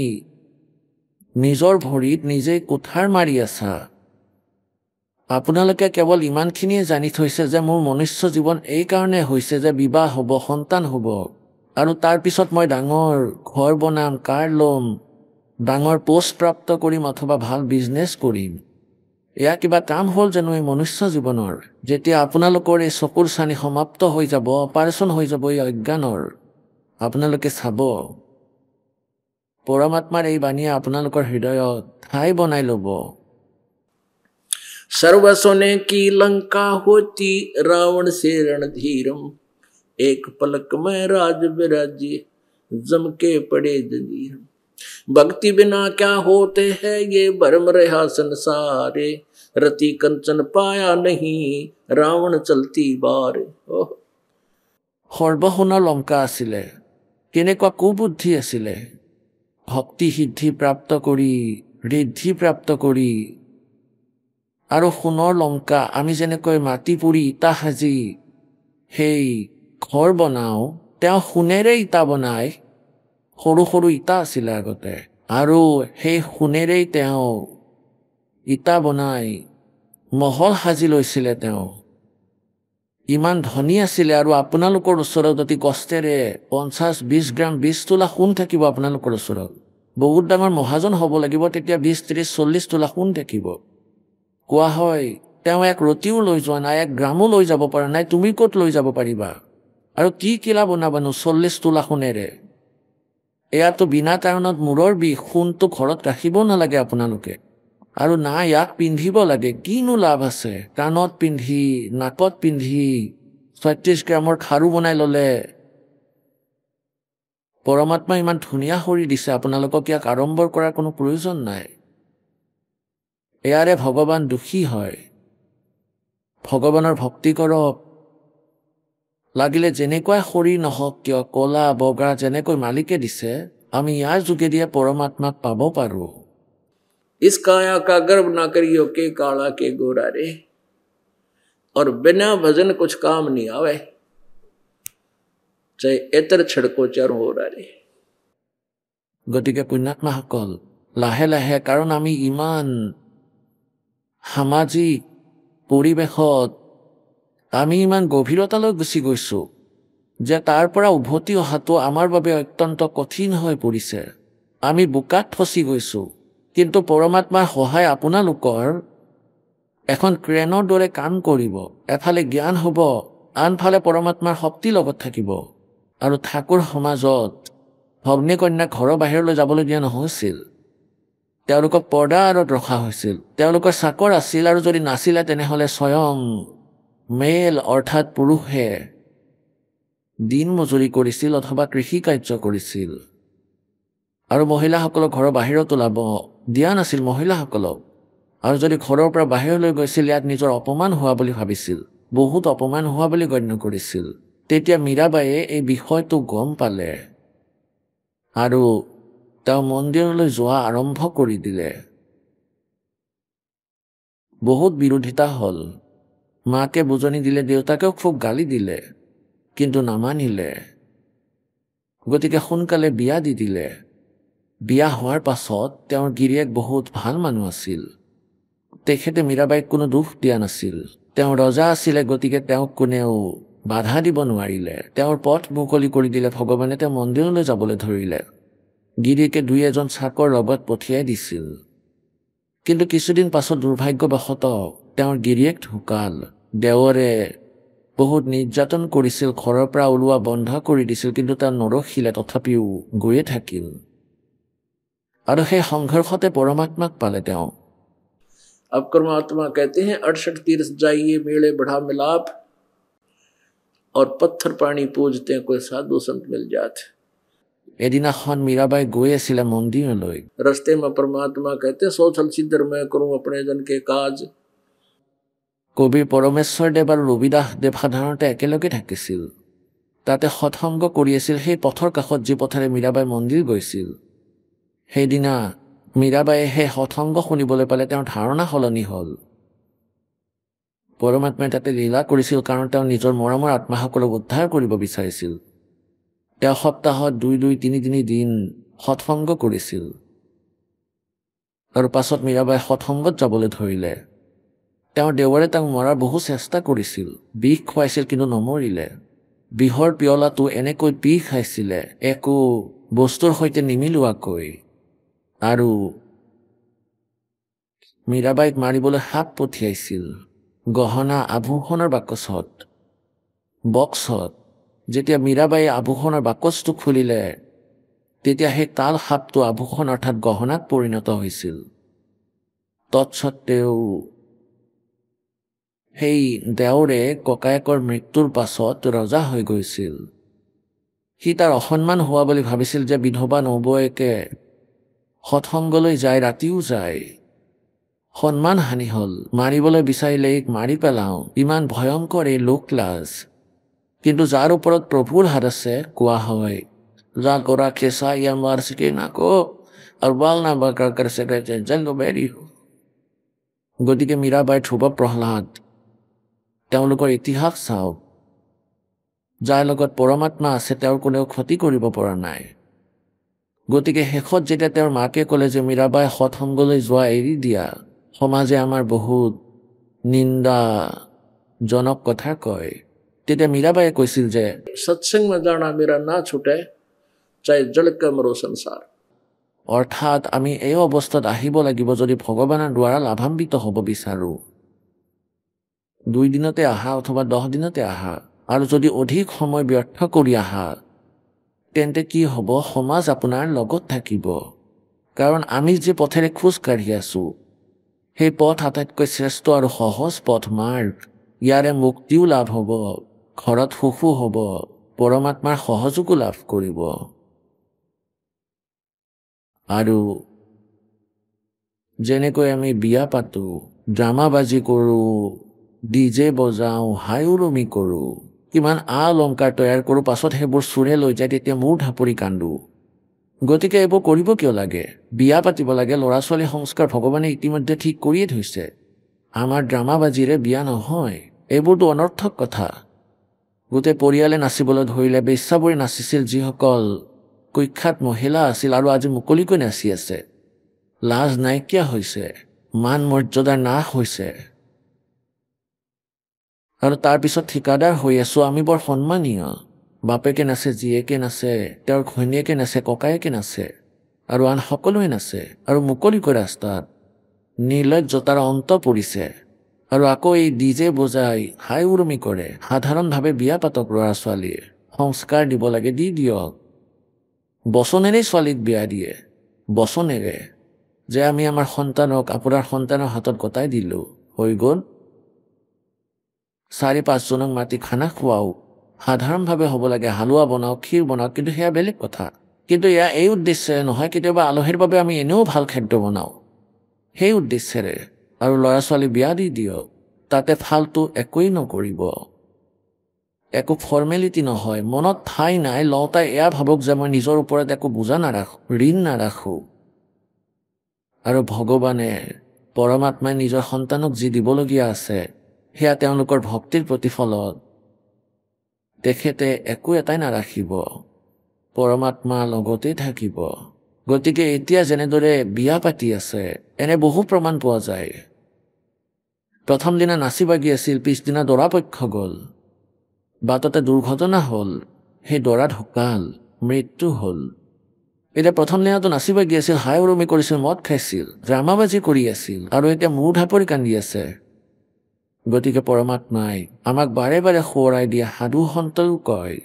নিজৰ ভৰিত নিজেই কুঠাৰ মাৰি আছা। আপোনালোকে কেৱল ইমানখিনিয়ে জানি থৈছে যে মোৰ মনুষ্য জীৱন এই কাৰণে হৈছে যে বিবাহ হ'ব, সন্তান হ'ব, আৰু তাৰপিছত মই ডাঙৰ ঘৰ বনাম, কাৰ ল'ম, ডাঙৰ পোষ্ট প্ৰাপ্ত কৰিম অথবা ভাল বিজনেছ কৰিম। এয়া কিবা কাম হ'ল জানো এই মনুষ্য জীৱনৰ? যেতিয়া আপোনালোকৰ এই চকুৰ চানি সমাপ্ত হৈ যাব, অপাৰেশ্যন হৈ যাব এই অজ্ঞানৰ, আপোনালোকে চাব পৰমাত্মাৰ এই বাণীয়ে আপোনালোকৰ হৃদয়ত ঠাই বনাই ল'ব। सर्व सोने की लंका होती रावण से रणधीरम, एक पलक में राज विराजे जम के पड़े जंजीर। भक्ति बिना क्या होते हैं ये भरम रहा संसारे, रति कंचन पाया नहीं रावण चलती बार। সৰ্বসোণৰ লংকা আছিলে, কেনেকুৱা কুবুদ্ধি আছিলে। ভক্তি সিদ্ধি প্ৰাপ্ত কৰি, ঋদ্ধি প্ৰাপ্ত কৰি, আৰু সোণৰ লংকা, আমি যেনেকৈ মাটি পুৰি ইটা সাজি সেই ঘৰ বনাওঁ, তেওঁ সোণেৰে ইটা বনাই, সৰু সৰু ইটা আছিলে আগতে, আৰু সেই সোণেৰেই তেওঁ ইটা বনাই মহল সাজি লৈছিলে। তেওঁ ইমান ধনী আছিলে। আৰু আপোনালোকৰ ওচৰত অতি কষ্টেৰে 50-20 গ্ৰাম 20 তোলা সোণ থাকিব আপোনালোকৰ ওচৰত। বহুত ডাঙৰ মহাজন হ'ব লাগিব, তেতিয়া 20-30-40 তোলা সোণ থাকিব। কোৱা হয় তেওঁ 1 ৰতিও লৈ যোৱা নাই, 1 গ্ৰামো লৈ যাব পৰা নাই। তুমি ক'ত লৈ যাব পাৰিবা? আৰু কি কিলা বনাবানো 40 তোলা সোণেৰে? এয়াতো বিনা কাৰণত মূৰৰ বিষ। সোণটো ঘৰত ৰাখিব নালাগে আপোনালোকে। আৰু না ইয়াক পিন্ধিব লাগে, কিনো লাভ আছে? কাণত পিন্ধি, নাকত পিন্ধি 36 গ্ৰামৰ খাৰু বনাই ল'লে। পৰমাত্মা ইমান ধুনীয়া শৰীৰ দিছে, আপোনালোকক ইয়াক আড়ম্বৰ কৰাৰ কোনো প্ৰয়োজন নাই। এয়াৰে ভগৱান দুখী হয়। ভগৱানৰ ভক্তি কৰক, লাগিলে যেনেকুৱাই শৰীৰ নহওক কিয়, কলা বগা যেনেকৈ মালিকে দিছে, আমি ইয়াৰ যোগেদিয়ে পৰমাত্মাক পাব পাৰোঁ। इस काया का गर्व ना करियो के काला के गोरा रे, और बिना भजन कुछ काम नहीं आवे, चाहे एतर छिड़को चारों ओरा रे। গতিকে পুণ্যাত্মাসকল, লাহে লাহে, কাৰণ আমি ইমান সামাজিক পৰিৱেশত আমি ইমান গভীৰতালৈ গুচি গৈছোঁ যে তাৰ পৰা উভতি অহাটো আমাৰ বাবে অত্যন্ত কঠিন হৈ পৰিছে। আমি বোকাত ফচি গৈছোঁ। কিন্তু পৰমাত্মাৰ সহায় আপোনালোকৰ এখন ক্ৰেনৰ দৰে কাম কৰিব। এফালে জ্ঞান হ'ব, আনফালে পৰমাত্মাৰ শক্তি লগত থাকিব। আৰু ঠাকুৰ সমাজত ভগ্নী কন্যাক ঘৰৰ বাহিৰলৈ যাবলৈ দিয়া নহৈছিল। তেওঁলোকক পৰ্দা আঁৰত ৰখা হৈছিল। তেওঁলোকৰ চাকৰ আছিল, আৰু যদি নাছিলে তেনেহ'লে স্বয়ং মেল অৰ্থাৎ পুৰুষে দিন মজুৰি কৰিছিল অথবা কৃষি কাৰ্য কৰিছিল। আৰু মহিলাসকলক ঘৰৰ বাহিৰত ওলাব দিয়া নাছিল মহিলাসকলক। আৰু যদি ঘৰৰ পৰা বাহিৰলৈ গৈছিল, ইয়াত নিজৰ অপমান হোৱা বুলি ভাবিছিল, বহুত অপমান হোৱা বুলি গণ্য কৰিছিল। তেতিয়া মীৰাবাইয়ে এই বিষয়টো গম পালে আৰু তেওঁ মন্দিৰলৈ যোৱা আৰম্ভ কৰি দিলে। বহুত বিৰোধিতা হ'ল। মাকে বুজনি দিলে, দেউতাকেও খুব গালি দিলে, কিন্তু নামানিলে। গতিকে সোনকালে বিয়া দি দিলে। বিয়া হোৱাৰ পাছত তেওঁৰ গিৰিয়েক বহুত ভাল মানুহ আছিল। তেখেতে মীৰাবাইক কোনো দুখ দিয়া নাছিল। তেওঁ ৰজা আছিলে, গতিকে তেওঁক কোনেও বাধা দিব নোৱাৰিলে। তেওঁৰ পথ মুকলি কৰি দিলে ভগৱানে। তেওঁ মন্দিৰলৈ যাবলৈ ধৰিলে। গিৰিয়েকে দুই এজন চাকৰ লগত পঠিয়াই দিছিল। কিন্তু কিছুদিন পাছত দুৰ্ভাগ্যবশতঃ তেওঁৰ গিৰিয়েক ঢুকাল। দেৱৰে বহুত নিৰ্যাতন কৰিছিল, ঘৰৰ পৰা ওলোৱা বন্ধ কৰি দিছিল, কিন্তু তেওঁ নৰখিলে, তথাপিও গৈয়ে থাকিল। আৰু সেই সংঘৰ্ষতে পৰমাত্মাক পালে তেওঁ। अब परमात्मा कहते हैं 68 तीर्थ जाइए मेले बढ़ा मिलाप, और पत्थर पानी पूजते हैं कोई साधु संत मिल जाते। এদিনাখন মীৰাবাই গৈ আছিলে মন্দিৰলৈ। रस्ते में परमात्मा कहते हैं सौछल सिद्धर मैं करूं अपने जन के काज। কবিৰ পৰমেশ্বৰ দেৱ আৰু ৰবিদাস দেৱ সাধাৰণতে একেলগে থাকিছিল। তাতে সৎসংগ কৰি আছিল। সেই পথৰ কাষত যি পথেৰে মীৰাবাই মন্দিৰ গৈছিল, সেইদিনা মীৰাবাইয়ে সেই সৎসংগ শুনিবলৈ পালে। তেওঁৰ ধাৰণা সলনি হ'ল। পৰমাত্মাই তাতে লীলা কৰিছিল, কাৰণ তেওঁ নিজৰ মৰমৰ আত্মাসকলক উদ্ধাৰ কৰিব বিচাৰিছিল। তেওঁ সপ্তাহত 2-2, 3 দিন সৎসংগ কৰিছিল। আৰু পাছত মীৰাবাই সৎসংগত যাবলৈ ধৰিলে। তেওঁৰ দেৱৰে তেওঁক মৰাৰ বহু চেষ্টা কৰিছিল, বিষ খুৱাইছিল, কিন্তু নমৰিলে। বিষৰ পিয়লাটো এনেকৈ পি খাইছিলে, একো বস্তুৰ সৈতে নিমিলোৱাকৈ। আৰু মীৰাবাইক মাৰিবলৈ সাপ পঠিয়াইছিল গহনা আভূষণৰ বক্সত। যেতিয়া মীৰাবাইয়ে আভূষণৰ বাকচটো খুলিলে, তেতিয়া সেই তাল সাপটো আভূষণ অৰ্থাৎ গহনাত পৰিণত হৈছিল। তৎসত্বেও সেই দেওৰে ককায়েকৰ মৃত্যুৰ পাছত ৰজা হৈ গৈছিল। সি তাৰ অসন্মান হোৱা বুলি ভাবিছিল যে বিধৱা নবৌৱেকে সৎসংগলৈ যায়, ৰাতিও যায়। সন্মান হানি হ'ল। মাৰিবলৈ বিচাৰিলে এইক মাৰি পেলাওঁ, ইমান ভয়ংকৰ এই লোকলাজ। কিন্তু যাৰ ওপৰত প্ৰভুৰ হাত আছে, কোৱা হয় যা কৰা কেঁচা ইয়াৰ মাৰ চিকে নাকো আৰু বাল না বাকাৰ কৰ সকে জংগ বেৰি। গতিকে মীৰাবাই, ধ্ৰুৱ প্ৰহ্লাদ, তেওঁলোকৰ ইতিহাস চাওক। যাৰ লগত পৰমাত্মা আছে, তেওঁৰ কোনেও ক্ষতি কৰিব পৰা নাই। গতিকে শেষত যেতিয়া তেওঁৰ মাকে ক'লে যে মীৰাবাই সৎসংগলৈ যোৱা এৰি দিয়া, সমাজে আমাৰ বহুত নিন্দাজনক কথা কয়, তেতিয়া মীৰাবাইয়ে কৈছিল যে सत्संग में जाना मेरा ना छूटे, चाहे जल के मरो संसार। অৰ্থাৎ আমি এই অৱস্থাত আহিব লাগিব যদি ভগৱানৰ দ্বাৰা লাভান্বিত হ'ব বিচাৰোঁ। 2 দিনতে আহা অথবা 10 দিনতে আহা, আৰু যদি অধিক সময় ব্যৰ্থ কৰি আহা, তেন্তে কি হ'ব? সমাজ আপোনাৰ লগত থাকিব। কাৰণ আমি যে পথেৰে খোজ কাঢ়ি আছোঁ, সেই পথ আটাইতকৈ শ্ৰেষ্ঠ আৰু সহজ পথ, মাৰ্গ। ইয়াৰে মুক্তিও লাভ হ'ব, ঘৰত সুখো হ'ব, পৰমাত্মাৰ সহযোগো লাভ কৰিব। আৰু যেনেকৈ আমি বিয়া পাতোঁ, ড্ৰামাবাজি কৰোঁ, ডিজে বজাওঁ, হাই উৰুমি কৰোঁ, কিমান অলংকাৰ তৈয়াৰ কৰোঁ, পাছত সেইবোৰ চোৰে লৈ যায়, তেতিয়া মূৰ ঢাপৰি কান্দো। গতিকে এইবোৰ কৰিব কিয় লাগে? বিয়া পাতিব লাগে, ল'ৰা ছোৱালী সংস্কাৰ ভগৱানে ইতিমধ্যে ঠিক কৰিয়ে থৈছে। আমাৰ ড্ৰামাবাজিৰে বিয়া নহয়, এইবোৰতো অনৰ্থক কথা। গোটেই পৰিয়ালে নাচিবলৈ ধৰিলে, বেশ্যাবোৰে নাচিছিল, যিসকল কুখ্যাত মহিলা আছিল আৰু আজি মুকলিকৈ নাচি আছে। লাজ নাইকিয়া হৈছে, মান মৰ্যাদাৰ নাশ হৈছে। আৰু তাৰপিছত ঠিকাদাৰ হৈ আছোঁ আমি বৰ সন্মানীয়। বাপেকে নাচে, জীয়েকে নাচে, তেওঁৰ ঘৈণীয়েকে নাচে, ককায়েকে নাচে, আৰু আন সকলোৱে নাচে, আৰু মুকলিকৈ ৰাস্তাত। নিৰ্লজ্জতাৰ অন্ত পৰিছে। আৰু আকৌ এই ডিজে বজাই হাই উৰুমি কৰে। সাধাৰণভাৱে বিয়া পাতক ল'ৰা ছোৱালীয়ে, সংস্কাৰ দিব লাগে, দি দিয়ক। বচনেৰেই ছোৱালীক বিয়া দিয়ে, বচনেৰে, যে আমি আমাৰ সন্তানক আপোনাৰ সন্তানৰ হাতত গতাই দিলোঁ, হৈ গ'ল। 4-5 জনক মাতি খানা খুৱাও, সাধাৰণভাৱে হ'ব লাগে, হালোৱা বনাওক, ক্ষীৰ বনাওক, কিন্তু সেয়া বেলেগ কথা। কিন্তু এয়া এই উদ্দেশ্যেৰে নহয়, কেতিয়াবা আলহীৰ বাবে আমি এনেও ভাল খাদ্য বনাওঁ, সেই উদ্দেশ্যেৰে। আৰু ল'ৰা ছোৱালী বিয়া দি দিয়ক, তাতে ফাল্টু একোৱেই নকৰিব। একো ফৰ্মেলিটি নহয়, মনত ঠাই নাই, লওঁতাই এয়া ভাবক যে মই নিজৰ ওপৰত একো বোজা নাৰাখোঁ, ঋণ নাৰাখোঁ। আৰু ভগৱানে, পৰমাত্মাই নিজৰ সন্তানক যি দিবলগীয়া আছে, সেয়া তেওঁলোকৰ ভক্তিৰ প্ৰতিফলত তেখেতে একো এটাই নাৰাখিব, পৰমাত্মা লগতেই থাকিব। গতিকে এতিয়া যেনেদৰে বিয়া পাতি আছে, এনে বহু প্ৰমাণ পোৱা যায়। প্ৰথম দিনা নাচি বাগি আছিল, পিছদিনা দৰা পক্ষ গ'ল, বাটতে দুৰ্ঘটনা হ'ল, সেই দৰা ঢুকাল, মৃত্যু হ'ল। এতিয়া প্ৰথম দিনাটো নাচি বাগি আছিল, হাই উৰুমি কৰিছিল, মদ খাইছিল, ড্ৰামাবাজি কৰি আছিল, আৰু এতিয়া মূৰ ঢাপৰি কান্দি আছে। গতিকে পৰমাত্মাই আমাক বাৰে বাৰে সোঁৱৰাই দিয়া সাধু সন্তও কয়,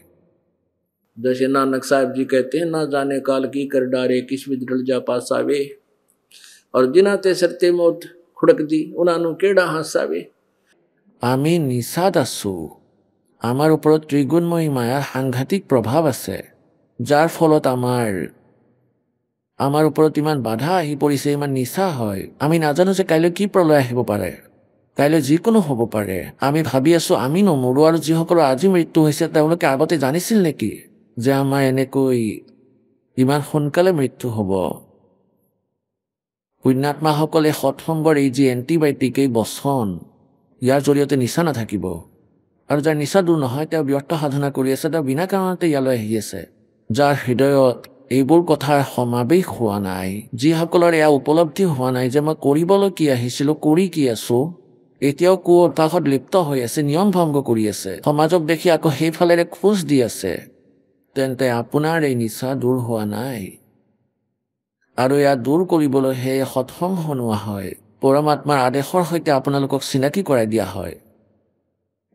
जैसे नानक साहब जी कहते हैं, ना जाने काल की कर डारे किस विध डल जा पासावे, और जिनाते सरते मौत खुड़क दी उनानु केड़ा हासावे। আমি নিচাত আছোঁ। আমাৰ ওপৰত ত্ৰিগুণময়ী মায়াৰ সাংঘাতিক প্ৰভাৱ আছে, যাৰ ফলত আমাৰ ওপৰত ইমান বাধা আহি পৰিছে, ইমান নিচা হয়। আমি নাজানো যে কাইলৈ কি প্ৰলয় আহিব পাৰে, কাইলৈ যিকোনো হ'ব পাৰে। আমি ভাবি আছোঁ আমি নমৰোঁ, আৰু যিসকলৰ আজি মৃত্যু হৈছে তেওঁলোকে আগতে জানিছিল নেকি যে আমাৰ এনেকৈ ইমান সোনকালে মৃত্যু হ'ব? পুণ্যাত্মাসকলে সৎসংগৰ এই যি এণ্টিবায়'টিক, এই বচন, ইয়াৰ জৰিয়তে নিচা নাথাকিব। আৰু যাৰ নিচা দূৰ নহয়, তেওঁ ব্যৰ্থ সাধনা কৰি আছে, তেওঁ বিনা কাৰণতে ইয়ালৈ আহি আছে। যাৰ হৃদয়ত এইবোৰ কথাৰ সমাৱেশ হোৱা নাই, যিসকলৰ এয়া উপলব্ধি হোৱা নাই যে মই কৰিবলৈ কি আহিছিলোঁ, কৰি কি আছোঁ, এতিয়াও কুঅভ্যাসত লিপ্ত হৈ আছে, নিয়ম ভংগ কৰি আছে, সমাজক দেখি আকৌ সেইফালেৰে খোজ দি আছে, তেন্তে আপোনাৰ এই নিচা দূৰ হোৱা নাই। আৰু এয়া দূৰ কৰিবলৈ সেই সৎসংগ শুনোৱা হয়, পৰমাত্মাৰ আদেশৰ সৈতে আপোনালোকক চিনাকি কৰাই দিয়া হয়।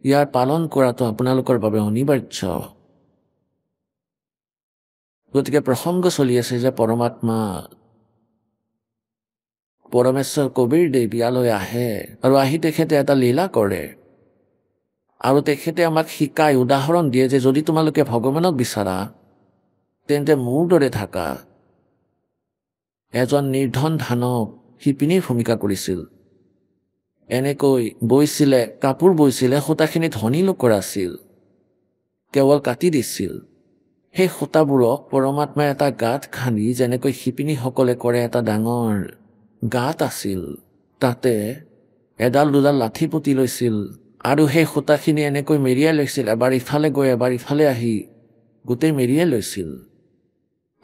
ইয়াৰ পালন কৰাটো আপোনালোকৰ বাবে অনিবাৰ্য। গতিকে প্ৰসংগ চলি আছে যে পৰমেশ্বৰ কবিৰ দেৱ ইয়ালৈ আহে, আৰু আহি তেখেতে এটা লীলা কৰে, আৰু তেখেতে আমাক শিকাই, উদাহৰণ দিয়ে যে যদি তোমালোকে ভগৱানক বিচাৰা তেন্তে মোৰ দৰে থাকা। এজন নিৰ্ধন ধানক শিপিনীৰ ভূমিকা কৰিছিল, এনেকৈ বৈছিলে, কাপোৰ বৈছিলে, সূতাখিনি ধনী লোকৰ আছিল, কেৱল কাটি দিছিল। সেই সূতাবোৰক পৰমাত্মাই এটা গাঁত খান্দি, যেনেকৈ শিপিনীসকলে কৰে, এটা ডাঙৰ গাঁত আছিল, তাতে এডাল দুডাল লাঠি পুতি লৈছিল, আৰু সেই সূতাখিনি এনেকৈ মেৰিয়াই লৈছিল, এবাৰ ইফালে গৈ এবাৰ ইফালে আহি গোটেই মেৰিয়াই লৈছিল।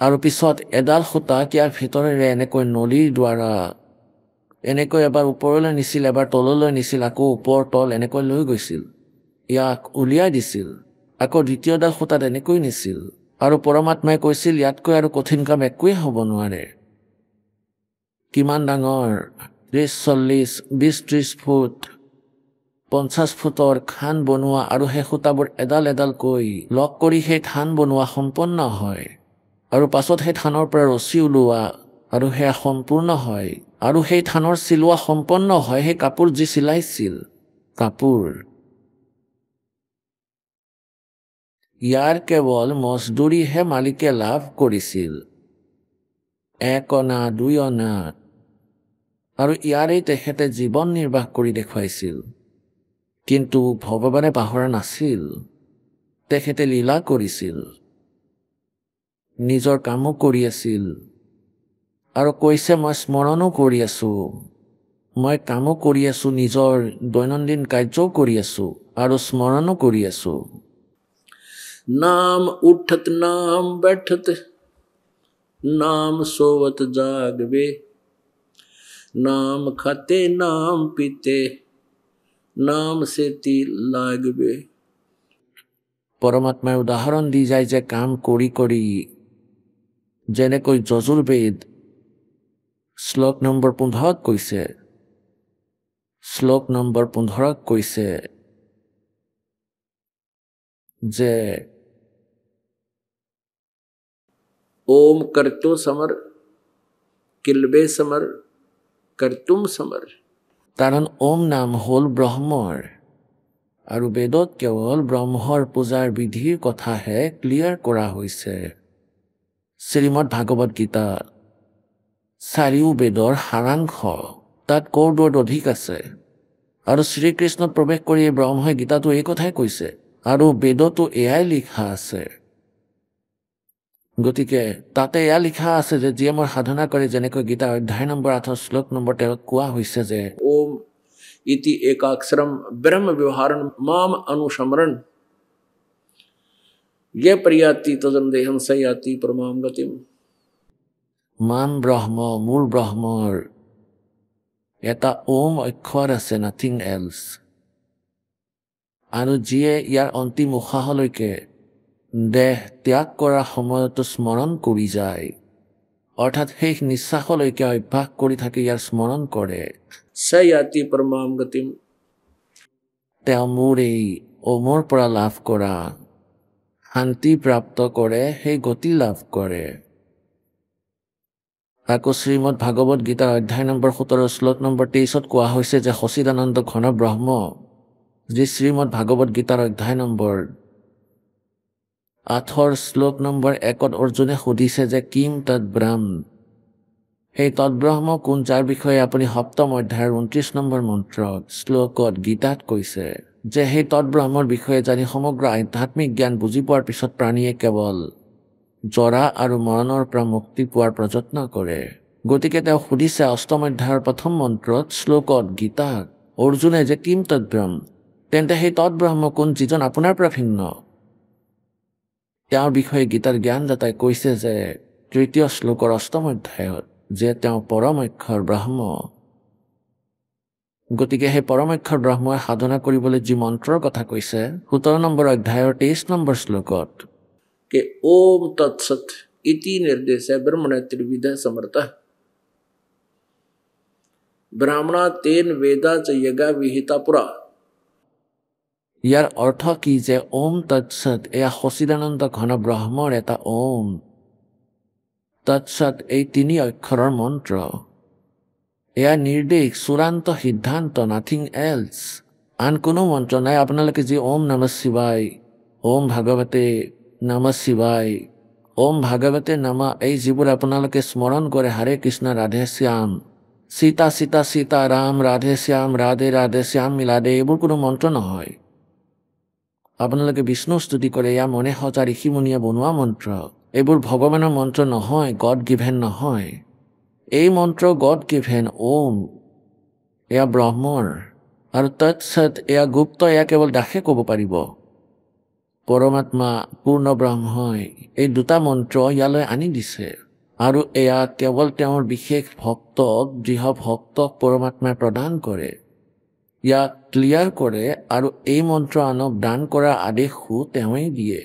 আৰু পিছত এডাল সূতা ইয়াৰ ভিতৰেৰে এনেকৈ নলীৰ দ্বাৰা এনেকৈ এবাৰ ওপৰলৈ নিছিল, এবাৰ তললৈ নিছিল, আকৌ ওপৰ তল এনেকৈ লৈ গৈছিল, ইয়াক উলিয়াই দিছিল, আকৌ দ্বিতীয়ডাল সূতাত এনেকৈ নিছিল। আৰু পৰমাত্মাই কৈছিল, ইয়াতকৈ আৰু কঠিন কাম একোৱেই হ'ব নোৱাৰে। কিমান ডাঙৰ, 30-40, 20-30 ফুট, 50 ফুটৰ খান বনোৱা, আৰু সেই সূতাবোৰ এডাল এডালকৈ লগ কৰি সেই থান বনোৱা সম্পন্ন হয়, আৰু পাছত সেই থানৰ পৰা ৰছী ওলোৱা, আৰু সেয়া সম্পূৰ্ণ হয়, আৰু সেই থানৰ চিলোৱা সম্পন্ন হয়। সেই কাপোৰ যি চিলাইছিল, কাপোৰ ইয়াৰ কেৱল মজদুৰিহে মালিকে লাভ কৰিছিল, 1 অনা 2 অনা, আৰু ইয়াৰেই তেখেতে জীৱন নিৰ্বাহ কৰি দেখুৱাইছিল। কিন্তু ভগৱানে পাহৰা নাছিল তেখেতে লীলা কৰিছিল, নিজৰ কামো কৰি আছিল আৰু কৈছে মই স্মৰণো কৰি আছো, মই কামো কৰি আছো, নিজৰ দৈনন্দিন কাৰ্যও কৰি আছো আৰু স্মৰণো কৰি আছো। नाम उठत नाम बैठत नाम सोवत जागवे नाम खाते नाम पीते नाम सेती लागवे। পৰমাত্মাই উদাহৰণ দি যায় যে কাম কৰি কৰি, যেনেকৈ যজুৰ্বেদ শ্লোক নম্বৰ 15 কৈছে, শ্লোক নম্বৰ 15 কৈছে যে ओम करतो समर किलबे समर करतुम समर। কাৰণ ওম নাম হ'ল ব্ৰহ্মৰ আৰু বেদত কেৱল ব্ৰহ্মৰ পূজাৰ বিধিৰ কথাহে ক্লিয়াৰ কৰা হৈছে। শ্ৰীমদ ভাগৱত গীতা 4 বেদৰ সাৰাংশ, তাত কৌৰদত অধিক আছে আৰু শ্ৰীকৃষ্ণত প্ৰৱেশ কৰি ব্ৰহ্মই গীতাটো এই কথাই কৈছে আৰু বেদতো এয়াই লিখা আছে। গতিকে তাতে এয়া লিখা আছে যে যিয়ে মোৰ সাধনা কৰে, যেনেকৈ গীতা অধ্যায় নম্বৰ 8 শ্লোক নম্বৰ 13 কোৱা হৈছে যে ओम इति एकाक्षरम ब्रह्म व्यवहारन माम अनुसमरण ये प्रयाति तजन देहम सयाति परमाम गतिम। মান ব্ৰহ্ম, মোৰ ব্ৰহ্মৰ এটা ওম অক্ষৰ আছে, নাথিং এলছ, আৰু যিয়ে ইয়াৰ অন্তিম উশাহলৈকে দেহ ত্যাগ কৰাৰ সময়তো স্মৰণ কৰি যায়, অৰ্থাৎ শেষ নিশ্বাসলৈকে অভ্যাস কৰি থাকি ইয়াৰ স্মৰণ কৰে, सयाति परमाम गतिम। তেওঁ মোৰ এই ওমৰ পৰা লাভ কৰা শান্তি প্ৰাপ্ত কৰে, সেই গতি লাভ কৰে। আকৌ শ্ৰীমদ ভাগৱত গীতাৰ অধ্যায় নম্বৰ 17 শ্লোক নম্বৰ 23 কোৱা হৈছে যে সচিদানন্দ ঘন ব্ৰহ্ম, যি শ্ৰীমদ ভাগৱত গীতাৰ অধ্যায় নম্বৰ 8 শ্লোক নম্বৰ 1 অৰ্জুনে সুধিছে যে কিম তৎ ব্ৰহ্ম, সেই তৎব্ৰহ্ম কোন, যাৰ বিষয়ে আপুনি 7ম অধ্যায়ৰ 29 নম্বৰ মন্ত্ৰত শ্লোকত গীতাত কৈছে যে সেই তৎব্ৰহ্মৰ বিষয়ে জানি সমগ্ৰ আধ্যাত্মিক জ্ঞান বুজি পোৱাৰ পিছত প্ৰাণীয়ে কেৱল জৰা আৰু মৰণৰ পৰা মুক্তি পোৱাৰ প্ৰযত্ন কৰে। গতিকে তেওঁ সুধিছে 8ম অধ্যায়ৰ 1ম মন্ত্ৰত শ্লোকত গীতাত অৰ্জুনে যে কিম তৎব্ৰহ্ম, তেন্তে সেই তৎব্ৰহ্ম কোন যিজন আপোনাৰ পৰা ভিন্ন। তেওঁৰ বিষয়ে গীতাৰ জ্ঞানদাতাই কৈছে যে 3য় শ্লোকৰ 8ম অধ্যায়ত যে তেওঁ পৰম অক্ষৰ ব্ৰহ্ম। গতিকে সেই পৰম অক্ষৰ ব্ৰহ্মই সাধনা কৰিবলৈ যি মন্ত্ৰৰ কথা কৈছে 17 নম্বৰ অধ্যায়ৰ 23 নম্বৰ শ্লোকত के ओम तत्सत इति निर्देश है ब्रह्मण त्रिविध समर्थ ब्राह्मणा तेन वेदा च यज्ञ विहिता पुरा। ইয়াৰ অৰ্থ কি যে ওম তৎসত এয়া সচিদানন্দ ঘন ব্ৰহ্মৰ এটা ওম, তৎসত এই 3 অক্ষৰৰ মন্ত্ৰ, এয়া নিৰ্দেশ, চূড়ান্ত সিদ্ধান্ত, নাথিং এলছ, আন কোনো মন্ত্ৰ নাই। আপোনালোকে যি ওম নম শিৱায়, ওম ভাগৱতে নম শিৱায়, ওম ভাগৱতে নম, এই যিবোৰ আপোনালোকে স্মৰণ কৰে, হৰে কৃষ্ণ ৰাধে শ্যাম, সীতা সীতা সীতা ৰাম, ৰাধে শ্যাম ৰাধে ৰাধে শ্যাম মিলাদে, এইবোৰ কোনো মন্ত্ৰ নহয়। আপোনালোকে বিষ্ণু স্তুতি কৰে, এয়া মনে সজা ঋষিমুনিয়ে বনোৱা মন্ত্ৰ, এইবোৰ ভগৱানৰ মন্ত্ৰ নহয়, গড গিভেন নহয়। এই মন্ত্ৰ গড গিভেন ওম, এয়া ব্ৰহ্মৰ, আৰু তৎসত এয়া গুপ্ত, এয়া কেৱল দাসে ক'ব পাৰিব। পৰমাত্মা পূৰ্ণ ব্ৰহ্মই এই 2টা মন্ত্ৰ ইয়ালৈ আনি দিছে, আৰু এয়া কেৱল তেওঁৰ বিশেষ ভক্তক, দৃঢ় ভক্তক পৰমাত্মাই প্ৰদান কৰে, ইয়াক ক্লিয়াৰ কৰে, আৰু এই মন্ত্ৰ আনক দান কৰাৰ আদেশো তেওঁই দিয়ে।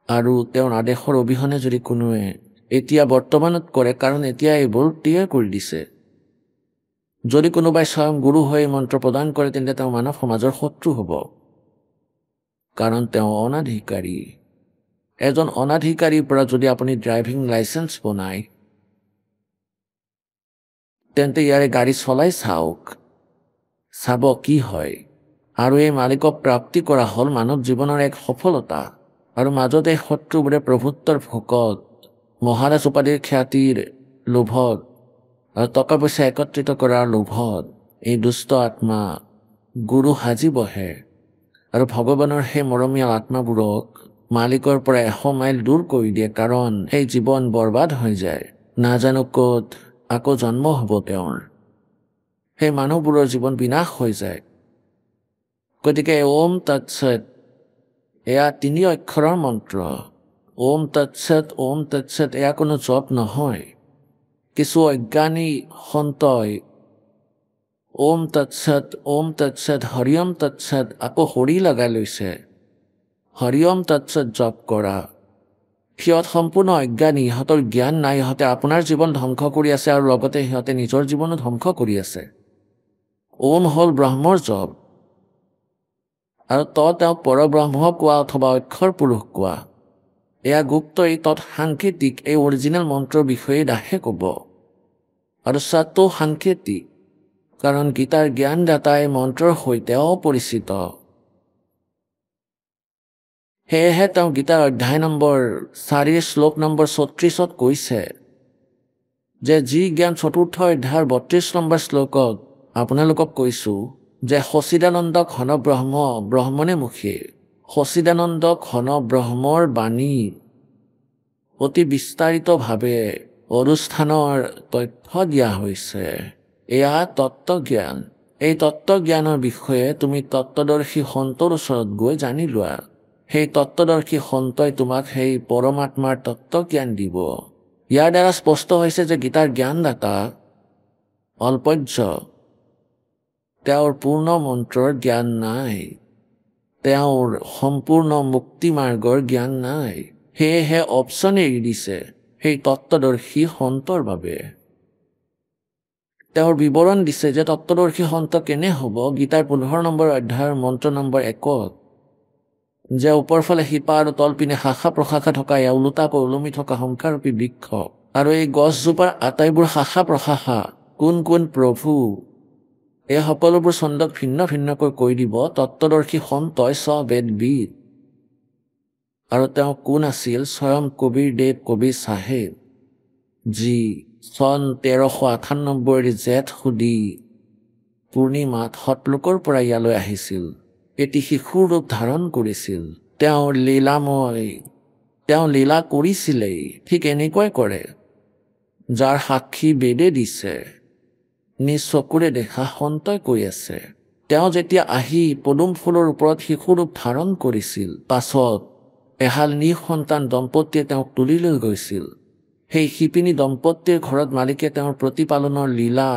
আৰু তেওঁৰ আদেশৰ অবিহনে যদি কোনোৱে এতিয়া বৰ্তমানত কৰে, কাৰণ এতিয়া এইবোৰ ক্লিয়াৰ কৰি দিছে, যদি কোনোবাই স্বয়ং গুৰু হৈ মন্ত্ৰ প্ৰদান কৰে, তেন্তে তেওঁ মানৱ সমাজৰ শত্ৰু হ'ব, কাৰণ তেওঁ অনাধিকাৰী। এজন অনাধিকাৰীৰ পৰা যদি আপুনি ড্ৰাইভিং লাইচেন্স বনায়, তেন্তে ইয়াৰে গাড়ী চলাই চাওক, চাব কি হয়। আৰু এই মালিকক প্ৰাপ্তি কৰা হ'ল মানৱ জীৱনৰ এক সফলতা, আৰু মাজতে শত্ৰুবোৰে প্ৰভুত্বৰ ভোকত, মহাৰাজ উপাধিৰ খ্যাতিৰ লোভত আৰু টকা পইচা একত্ৰিত কৰাৰ লোভত এই দুষ্ট আত্মা গুৰু সাজি বহে, আৰু ভগৱানৰ সেই মৰমীয়াল আত্মাবোৰক মালিকৰ পৰা 100 মাইল দূৰ কৰি দিয়ে, কাৰণ সেই জীৱন বৰবাদ হৈ যায়। নাজানো ক'ত আকৌ জন্ম হ'ব তেওঁৰ। সেই মানুহবোৰৰ জীৱন বিনাশ হৈ যায়। গতিকে ওম তৎসৎ এয়া 3 অক্ষৰৰ মন্ত্ৰ। ওম তৎসৎ এয়া কোনো জপ নহয়। কিছু অজ্ঞানী সন্তই ওম তৎসৎ হৰিয়ম তৎসৎ আকৌ হৰি লগাই লৈছে। হৰিয়ম তৎসৎ জপ কৰা। সিহঁত সম্পূৰ্ণ অজ্ঞানী, ইহঁতৰ জ্ঞান নাই। ইহঁতে আপোনাৰ জীৱন ধ্বংস কৰি আছে আৰু লগতে সিহঁতে নিজৰ জীৱনো ধ্বংস কৰি আছে। ওম হ'ল ব্ৰহ্মৰ জপ, আৰু তেওঁক পৰব্ৰহ্ম কোৱা অথবা অক্ষৰ পুৰুষ কোৱা। এয়া গুপ্ত, এই সাংকেতিক, এই অৰিজিনেল মন্ত্ৰৰ বিষয়ে দাসে ক'ব। আৰু সৎটো সাংকেতিক, কাৰণ গীতাৰ জ্ঞানদাতা এই মন্ত্ৰৰ সৈতেও পৰিচিত। সেয়েহে তেওঁ গীতাৰ অধ্যায় নম্বৰ 4 শ্লোক নম্বৰ 36 কৈছে যে যি জ্ঞান 4ৰ্থ অধ্যায়ৰ 32 নম্বৰ শ্লোকত আপোনালোকক কৈছো যে সচিদানন্দ ঘন ব্ৰহ্ম ব্ৰহ্মণে মুখে, সচিদানন্দ ঘন ব্ৰহ্মৰ বাণী অতি বিস্তাৰিতভাৱে অনুষ্ঠানৰ তথ্য দিয়া হৈছে। এয়া তত্ত্বজ্ঞান। এই তত্ত্বজ্ঞানৰ বিষয়ে তুমি তত্ত্বদৰ্শী সন্তৰ ওচৰত গৈ জানি লোৱা। সেই তত্ত্বদৰ্শী সন্তই তোমাক সেই পৰমাত্মাৰ তত্ত্বজ্ঞান দিব। ইয়াৰ দ্বাৰা স্পষ্ট হৈছে যে গীতাৰ জ্ঞানদাতা অল্পজ্য, তেওঁৰ পূৰ্ণ মন্ত্ৰৰ জ্ঞান নাই, তেওঁৰ সম্পূৰ্ণ মুক্তিমাৰ্গৰ জ্ঞান নাই। সেয়েহে অপশ্যন এৰি দিছে সেই তত্ত্বদৰ্শী সন্তৰ বাবে। তেওঁৰ বিৱৰণ দিছে যে তত্ত্বদৰ্শী সন্ত কেনে হ'ব। গীতাৰ 15 নম্বৰ অধ্যায়ৰ মন্ত্ৰ নম্বৰ 1 যে ওপৰফালে শিপা আৰু তলপিনে শাখা প্ৰশাখা থকা এয়া ওলোটাকৈ ওলমি থকা সংসাৰূপী বৃক্ষ, আৰু এই গছজোপাৰ আটাইবোৰ শাখা প্ৰশাখা কোন কোন প্ৰভু, এই সকলোবোৰ ছন্দক ভিন্ন ভিন্নকৈ কৈ দিব তত্ত্বদৰ্শী সন্তই স্ববেদবিদ। আৰু তেওঁ কোন আছিল? স্বয়ং কবীৰদেৱ কবিৰ চাহেব, যি চন 1398 জেঠ সুদি পূৰ্ণিমাত সতলোকৰ পৰা ইয়ালৈ আহিছিল। এটি শিশুৰ ৰূপ ধাৰণ কৰিছিল। তেওঁৰ লীলাময়, তেওঁ লীলা কৰিছিলেই ঠিক এনেকৈ কৰে যাৰ সাক্ষী বেদে দিছে, নিজ চকুৰে দেখা সন্তই কৈ আছে। তেওঁ যেতিয়া আহি পদুম ফুলৰ ওপৰত শিশুৰূপ ধাৰণ কৰিছিল, পাছত এহাল নিঃসন্তান দম্পতীয়ে তেওঁক তুলি লৈ গৈছিল। সেই শিপিনী দম্পতীৰ ঘৰত মালিকে তেওঁৰ প্ৰতিপালনৰ লীলা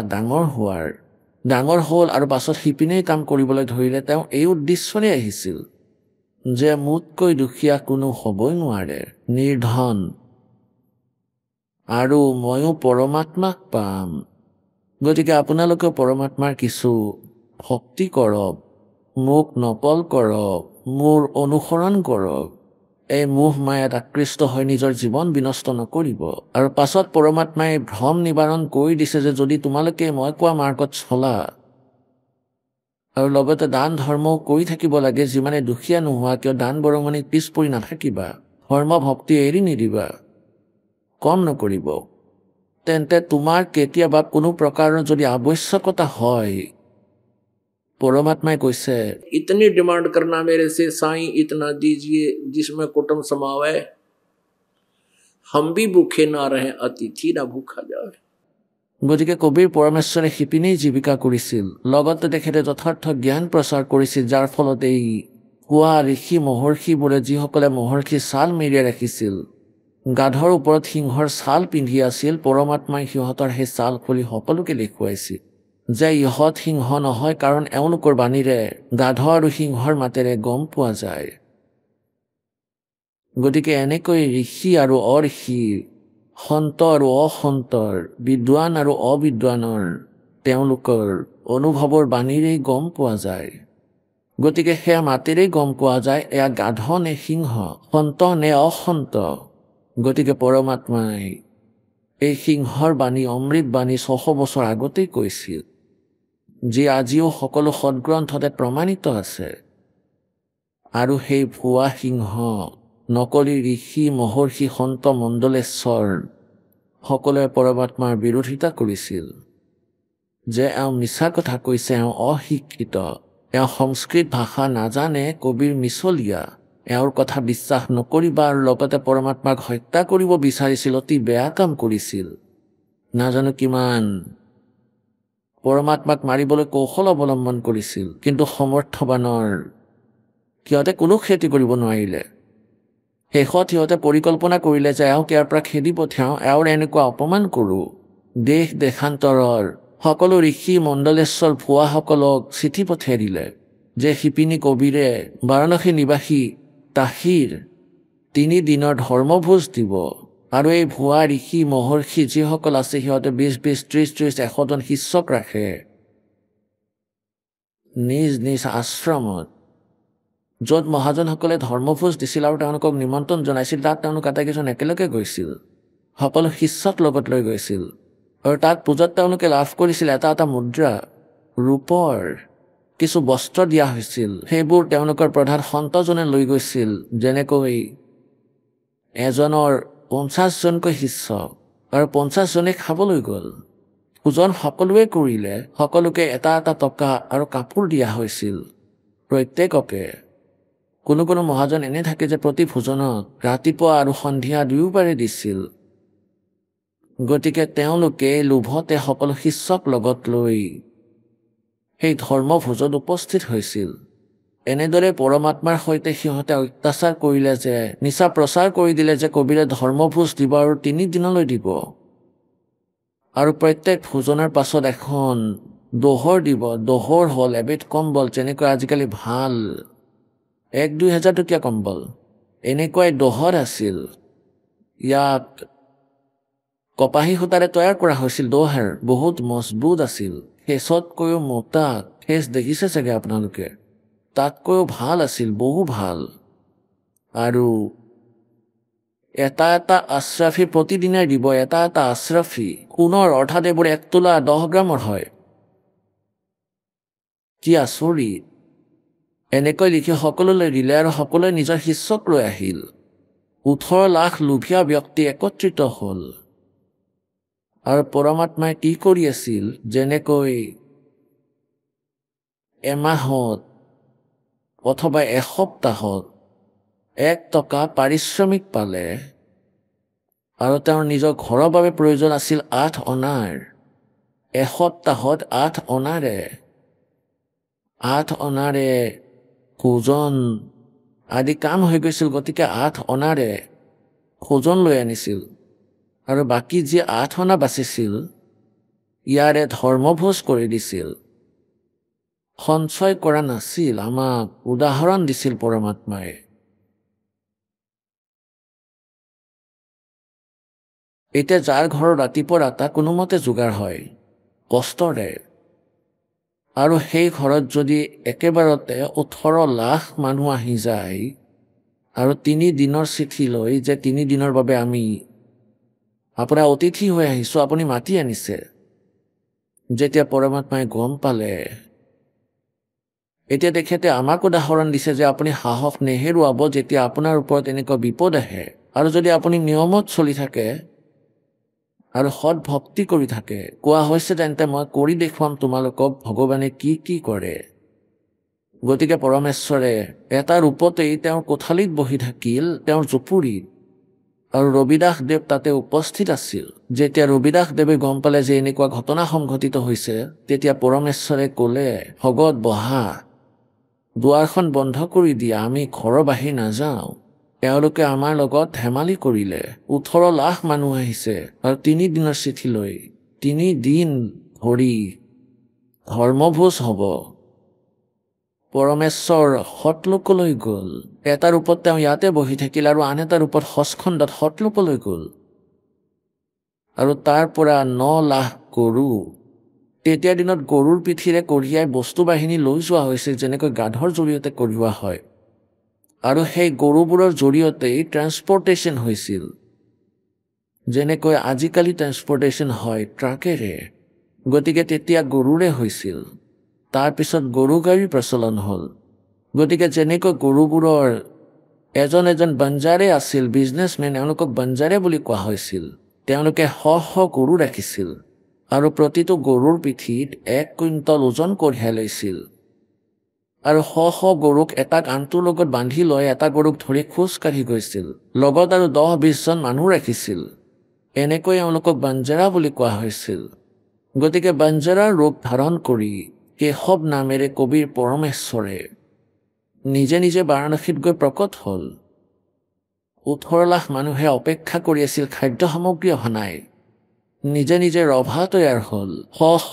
ডাঙৰ হ'ল, আৰু পাছত শিপিনীৰ কাম কৰিবলৈ ধৰিলে। তেওঁ এই উদ্দেশ্যৰে আহিছিল যে মোতকৈ দুখীয়া কোনো হ'বই নোৱাৰে, নিৰ্ধন, আৰু ময়ো পৰমাত্মাক পাম। গতিকে আপোনালোকে পৰমাত্মাৰ কিছু ভক্তি কৰক, মোক নকল কৰক, মোৰ অনুসৰণ কৰক। এই মোহ মায়াত আকৃষ্ট হৈ নিজৰ জীৱন বিনষ্ট নকৰিব। আৰু পাছত পৰমাত্মাই ভ্ৰম নিবাৰণ কৰি দিছে যে যদি তোমালোকে মই কোৱা মাৰ্গত চলা, আৰু লগতে দান ধৰ্মও কৰি থাকিব লাগে, যিমানে দুখীয়া নোহোৱা কিয় দান বৰঙণিত পিছ পৰি নাথাকিবা, ধৰ্ম ভক্তি এৰি নিদিবা, কম নকৰিব, তেন্তে তোমাৰ কেতিয়াবা কোনো প্ৰকাৰৰ যদি আৱশ্যকতা হয়, परमात्मा কৈছে इतनी डिमांड करना मेरे से साईं इतना दीजिए जिसमें कुटुंब समावे, हम भी भूखे ना रहे अतिथि ना भूखा जाए। গতিকে কবিৰ পৰমেশ্বৰে শিপিনী জীৱিকা কৰিছিল, লগতে তেখেতে যথাৰ্থ জ্ঞান প্ৰচাৰ কৰিছিল, যাৰ ফলত এই হোৱা ঋষি মহৰ্ষিবোৰে যিসকলে মহৰ্ষি ছাল মেৰিয়াই ৰাখিছিল, গাধৰ ওপৰত সিংহৰ ছাল পিন্ধি আছিল, পৰমাত্মাই সিহঁতৰ সেই ছাল খুলি সকলোকে দেখুৱাইছিল যে ইহঁত সিংহ নহয়, কাৰণ এওঁলোকৰ বাণীৰে গাধ আৰু সিংহৰ মাতেৰে গম পোৱা যায়। গতিকে এনেকৈ ঋষি আৰু অঋষিৰ, সন্ত আৰু অসন্তৰ, বিদ্বান আৰু অবিদ্বানৰ তেওঁলোকৰ অনুভৱৰ বাণীৰেই গম পোৱা যায়। গতিকে সেয়া মাতেৰেই গম পোৱা যায় এয়া গাধ নে সিংহ, সন্ত নে অসন্ত। গতিকে পৰমাত্মাই এই সিংহৰ বাণী, অমৃত বাণী 600 বছৰ আগতেই কৈছিল, যি আজিও সকলো সদগ্ৰন্থতে প্ৰমাণিত আছে। আৰু সেই ভুৱা সিংহ, নকলি ঋষি মহৰ্ষি সন্ত মণ্ডলেশ্বৰ সকলোৱে পৰমাত্মাৰ বিৰোধিতা কৰিছিল যে এওঁ মিছা কথা কৈছে, এওঁ অশিক্ষিত, এওঁ সংস্কৃত ভাষা নাজানে, কবিৰ মিছলীয়া, এওঁৰ কথা বিশ্বাস নকৰিবা আৰু লগতে পৰমাত্মাক হত্যা কৰিব বিচাৰিছিল, অতি বেয়া কাম কৰিছিল। নাজানো কিমান পৰমাত্মাক মাৰিবলৈ কৌশল অৱলম্বন কৰিছিল, কিন্তু সমৰ্থবানৰ সিহঁতে কোনো খেতি কৰিব নোৱাৰিলে। শেষত সিহঁতে পৰিকল্পনা কৰিলে যে এওঁক ইয়াৰ পৰা খেদি পঠিয়াওঁ, এওঁৰ এনেকুৱা অপমান কৰোঁ। দেশ দেশান্তৰৰ সকলো ঋষি মণ্ডলেশ্বৰ ভুৱাসকলক চিঠি পঠিয়াই দিলে যে শিপিনী কবিৰে বাৰাণসী নিবাসী তাহিৰ 3 দিনৰ ধৰ্মভোজ দিব, আৰু এই ভুৱা ঋষি মহৰ্ষি যিসকল আছে সিহঁতে 20-20, 30-30, 100জন শিষ্যক ৰাখে নিজ নিজ আশ্ৰমত, য'ত মহাজনসকলে ধৰ্মভোজ দিছিল আৰু তেওঁলোকক নিমন্ত্ৰণ জনাইছিল। তাত তেওঁলোক আটাইকেইজন একেলগে গৈছিল, সকলো শিষ্যক লগত লৈ গৈছিল, আৰু তাত পূজাত তেওঁলোকে লাভ কৰিছিল এটা মুদ্ৰা, ৰূপৰ কিছু বস্ত্ৰ দিয়া হৈছিল। সেইবোৰ তেওঁলোকৰ প্ৰধান সন্তজনে লৈ গৈছিল, যেনেকৈ এজনৰ 50জনকৈ শিষ্য আৰু 50জনে খাবলৈ গ'ল। পূজন সকলোৱে কৰিলে, সকলোকে এটা টকা আৰু কাপোৰ দিয়া হৈছিল প্ৰত্যেককে। কোনো কোনো মহাজন এনে থাকে যে প্ৰতি ভোজনত ৰাতিপুৱা আৰু সন্ধিয়া দুয়োবাৰে দিছিল। গতিকে তেওঁলোকে লোভতে সকলো শিষ্যক লগত লৈ সেই ধৰ্মভোজত উপস্থিত হৈছিল। এনেদৰে পৰমাত্মাৰ সৈতে সিহঁতে অত্যাচাৰ কৰিলে যে নিচা প্ৰচাৰ কৰি দিলে যে কবিৰে ধৰ্মভোজ দিব আৰু 3 দিনলৈ দিব, আৰু প্ৰত্যেক ভোজনৰ পাছত এখন দোহৰ দিব। দোহৰ হ'ল এবিধ কম্বল, যেনেকৈ আজিকালি ভাল 1-2 হাজাৰ টকীয়া কম্বল, এনেকুৱাই দোহৰ আছিল। ইয়াক কপাহী সূতাৰে তৈয়াৰ কৰা হৈছিল। দোহৰ বহুত মজবুত আছিল, ফেচতকৈও মোটা। ফেচ দেখিছে চাগে আপোনালোকে, তাতকৈও ভাল আছিল, বহু ভাল। আৰু এটা আশ্ৰাফী প্ৰতিদিনাই দিব, এটা আশ্ৰাফী সোণৰ, অৰ্থাৎ এইবোৰ 1 তোলা 10 গ্ৰামৰ হয়। কি আচৰিত! এনেকৈ লিখি সকলোলৈ দিলে আৰু সকলোৱে নিজৰ শিষ্যক লৈ আহিল। 18 লাখ লোভীয়া ব্যক্তি একত্ৰিত হ'ল। আৰু পৰমাত্মাই কি কৰি আছিল, যেনেকৈ এমাহত অথবা এসপ্তাহত 1 টকা পাৰিশ্ৰমিক পালে, আৰু তেওঁৰ নিজৰ ঘৰৰ বাবে প্ৰয়োজন আছিল 8 অনাৰ। এসপ্তাহত 8 অনাৰে ভোজন আদি কাম হৈ গৈছিল। গতিকে 8 অনাৰে ভোজন লৈ আনিছিল, আৰু বাকী যি 8 অনা বাচিছিল ইয়াৰে ধৰ্মভোজ কৰি দিছিল। সঞ্চয় কৰা নাছিল। আমাক উদাহৰণ দিছিল পৰমাত্মাই। এতিয়া যাৰ ঘৰৰ ৰাতিপুৱা এটা কোনোমতে যোগাৰ হয় কষ্টৰে, আৰু সেই ঘৰত যদি একেবাৰতে 18 লাখ মানুহ আহি যায়, আৰু 3 দিনৰ চিঠি লৈ যে 3 দিনৰ বাবে আমি আপোনাৰ অতিথি হৈ আহিছোঁ, আপুনি মাতি আনিছে। যেতিয়া পৰমাত্মাই গম পালে, এতিয়া তেখেতে আমাক উদাহৰণ দিছে যে আপুনি সাহস নেহেৰুৱাব যেতিয়া আপোনাৰ ওপৰত এনেকুৱা বিপদ আহে, আৰু যদি আপুনি নিয়মত চলি থাকে আৰু সৎ ভক্তি কৰি থাকে। কোৱা হৈছে তেন্তে মই কৰি দেখুৱাম তোমালোকক ভগৱানে কি কি কৰে। গতিকে পৰমেশ্বৰে এটা ৰূপতেই তেওঁৰ কোঠালিত বহি থাকিল, তেওঁৰ জুপুৰিত, আৰু ৰবিদাস দেৱ তাতে উপস্থিত আছিল। যেতিয়া ৰবিদাস দেৱে গম পালে যে এনেকুৱা ঘটনা সংঘটিত হৈছে, তেতিয়া পৰমেশ্বৰে ক'লে, ভগত বহা, দুৱাৰখন বন্ধ কৰি দিয়া, আমি ঘৰৰ বাহিৰ নাযাওঁ। তেওঁলোকে আমাৰ লগত ধেমালি কৰিলে। 18 লাখ মানুহ আহিছে আৰু 3 দিনৰ চিঠি লৈ 3 দিন ধৰি ধৰ্মভোজ হ'ব। পৰমেশ্বৰ সতলোকলৈ গ'ল। এটা ৰূপত তেওঁ ইয়াতে বহি থাকিল, আৰু আন এটা ৰূপত সচখণ্ডত সতলোকলৈ গ'ল, আৰু তাৰ পৰা 9 লাখ গৰু। তেতিয়া দিনত গৰুৰ পিঠিৰে কঢ়িয়াই বস্তু বাহিনী লৈ যোৱা হৈছিল, যেনেকৈ গাধৰ জৰিয়তে কঢ়িওৱা হয়, আৰু সেই গৰুবোৰৰ জৰিয়তেই ট্ৰেন্সপৰ্টেশ্যন হৈছিল, যেনেকৈ আজিকালি ট্ৰেন্সপৰ্টেশ্যন হয় ট্ৰাকেৰে। গতিকে তেতিয়া গৰুৰে হৈছিল। তাৰপিছত গৰু গাড়ীৰ প্ৰচলন হ'ল। গতিকে যেনেকৈ গৰুবোৰৰ এজন বঞ্জাৰে আছিল, বিজনেছমেন, এওঁলোকক বঞ্জাৰে বুলি কোৱা হৈছিল। তেওঁলোকে শ গৰু ৰাখিছিল, আৰু প্ৰতিটো গৰুৰ পিঠিত 1 কুইণ্টল ওজন কঢ়িয়াই লৈছিল। আৰু শ শ গৰুক এটাক আনটোৰ লগত বান্ধি লৈ এটা গৰুক ধৰি খোজ কাঢ়ি গৈছিল। লগত আৰু 10-20 জন মানুহ ৰাখিছিল। এনেকৈ এওঁলোকক বাঞ্জাৰা বুলি কোৱা হৈছিল। গতিকে বাঞ্জাৰাৰ ৰূপ ধাৰণ কৰি কেশৱ নামেৰে কবিৰ পৰমেশ্বৰে নিজে নিজে বাৰাণসীত গৈ প্ৰকট হ'ল। 18 লাখ মানুহে অপেক্ষা কৰি আছিল খাদ্য সামগ্ৰী অহা নাই। নিজে নিজে ৰভা তৈয়াৰ হ'ল। শ শ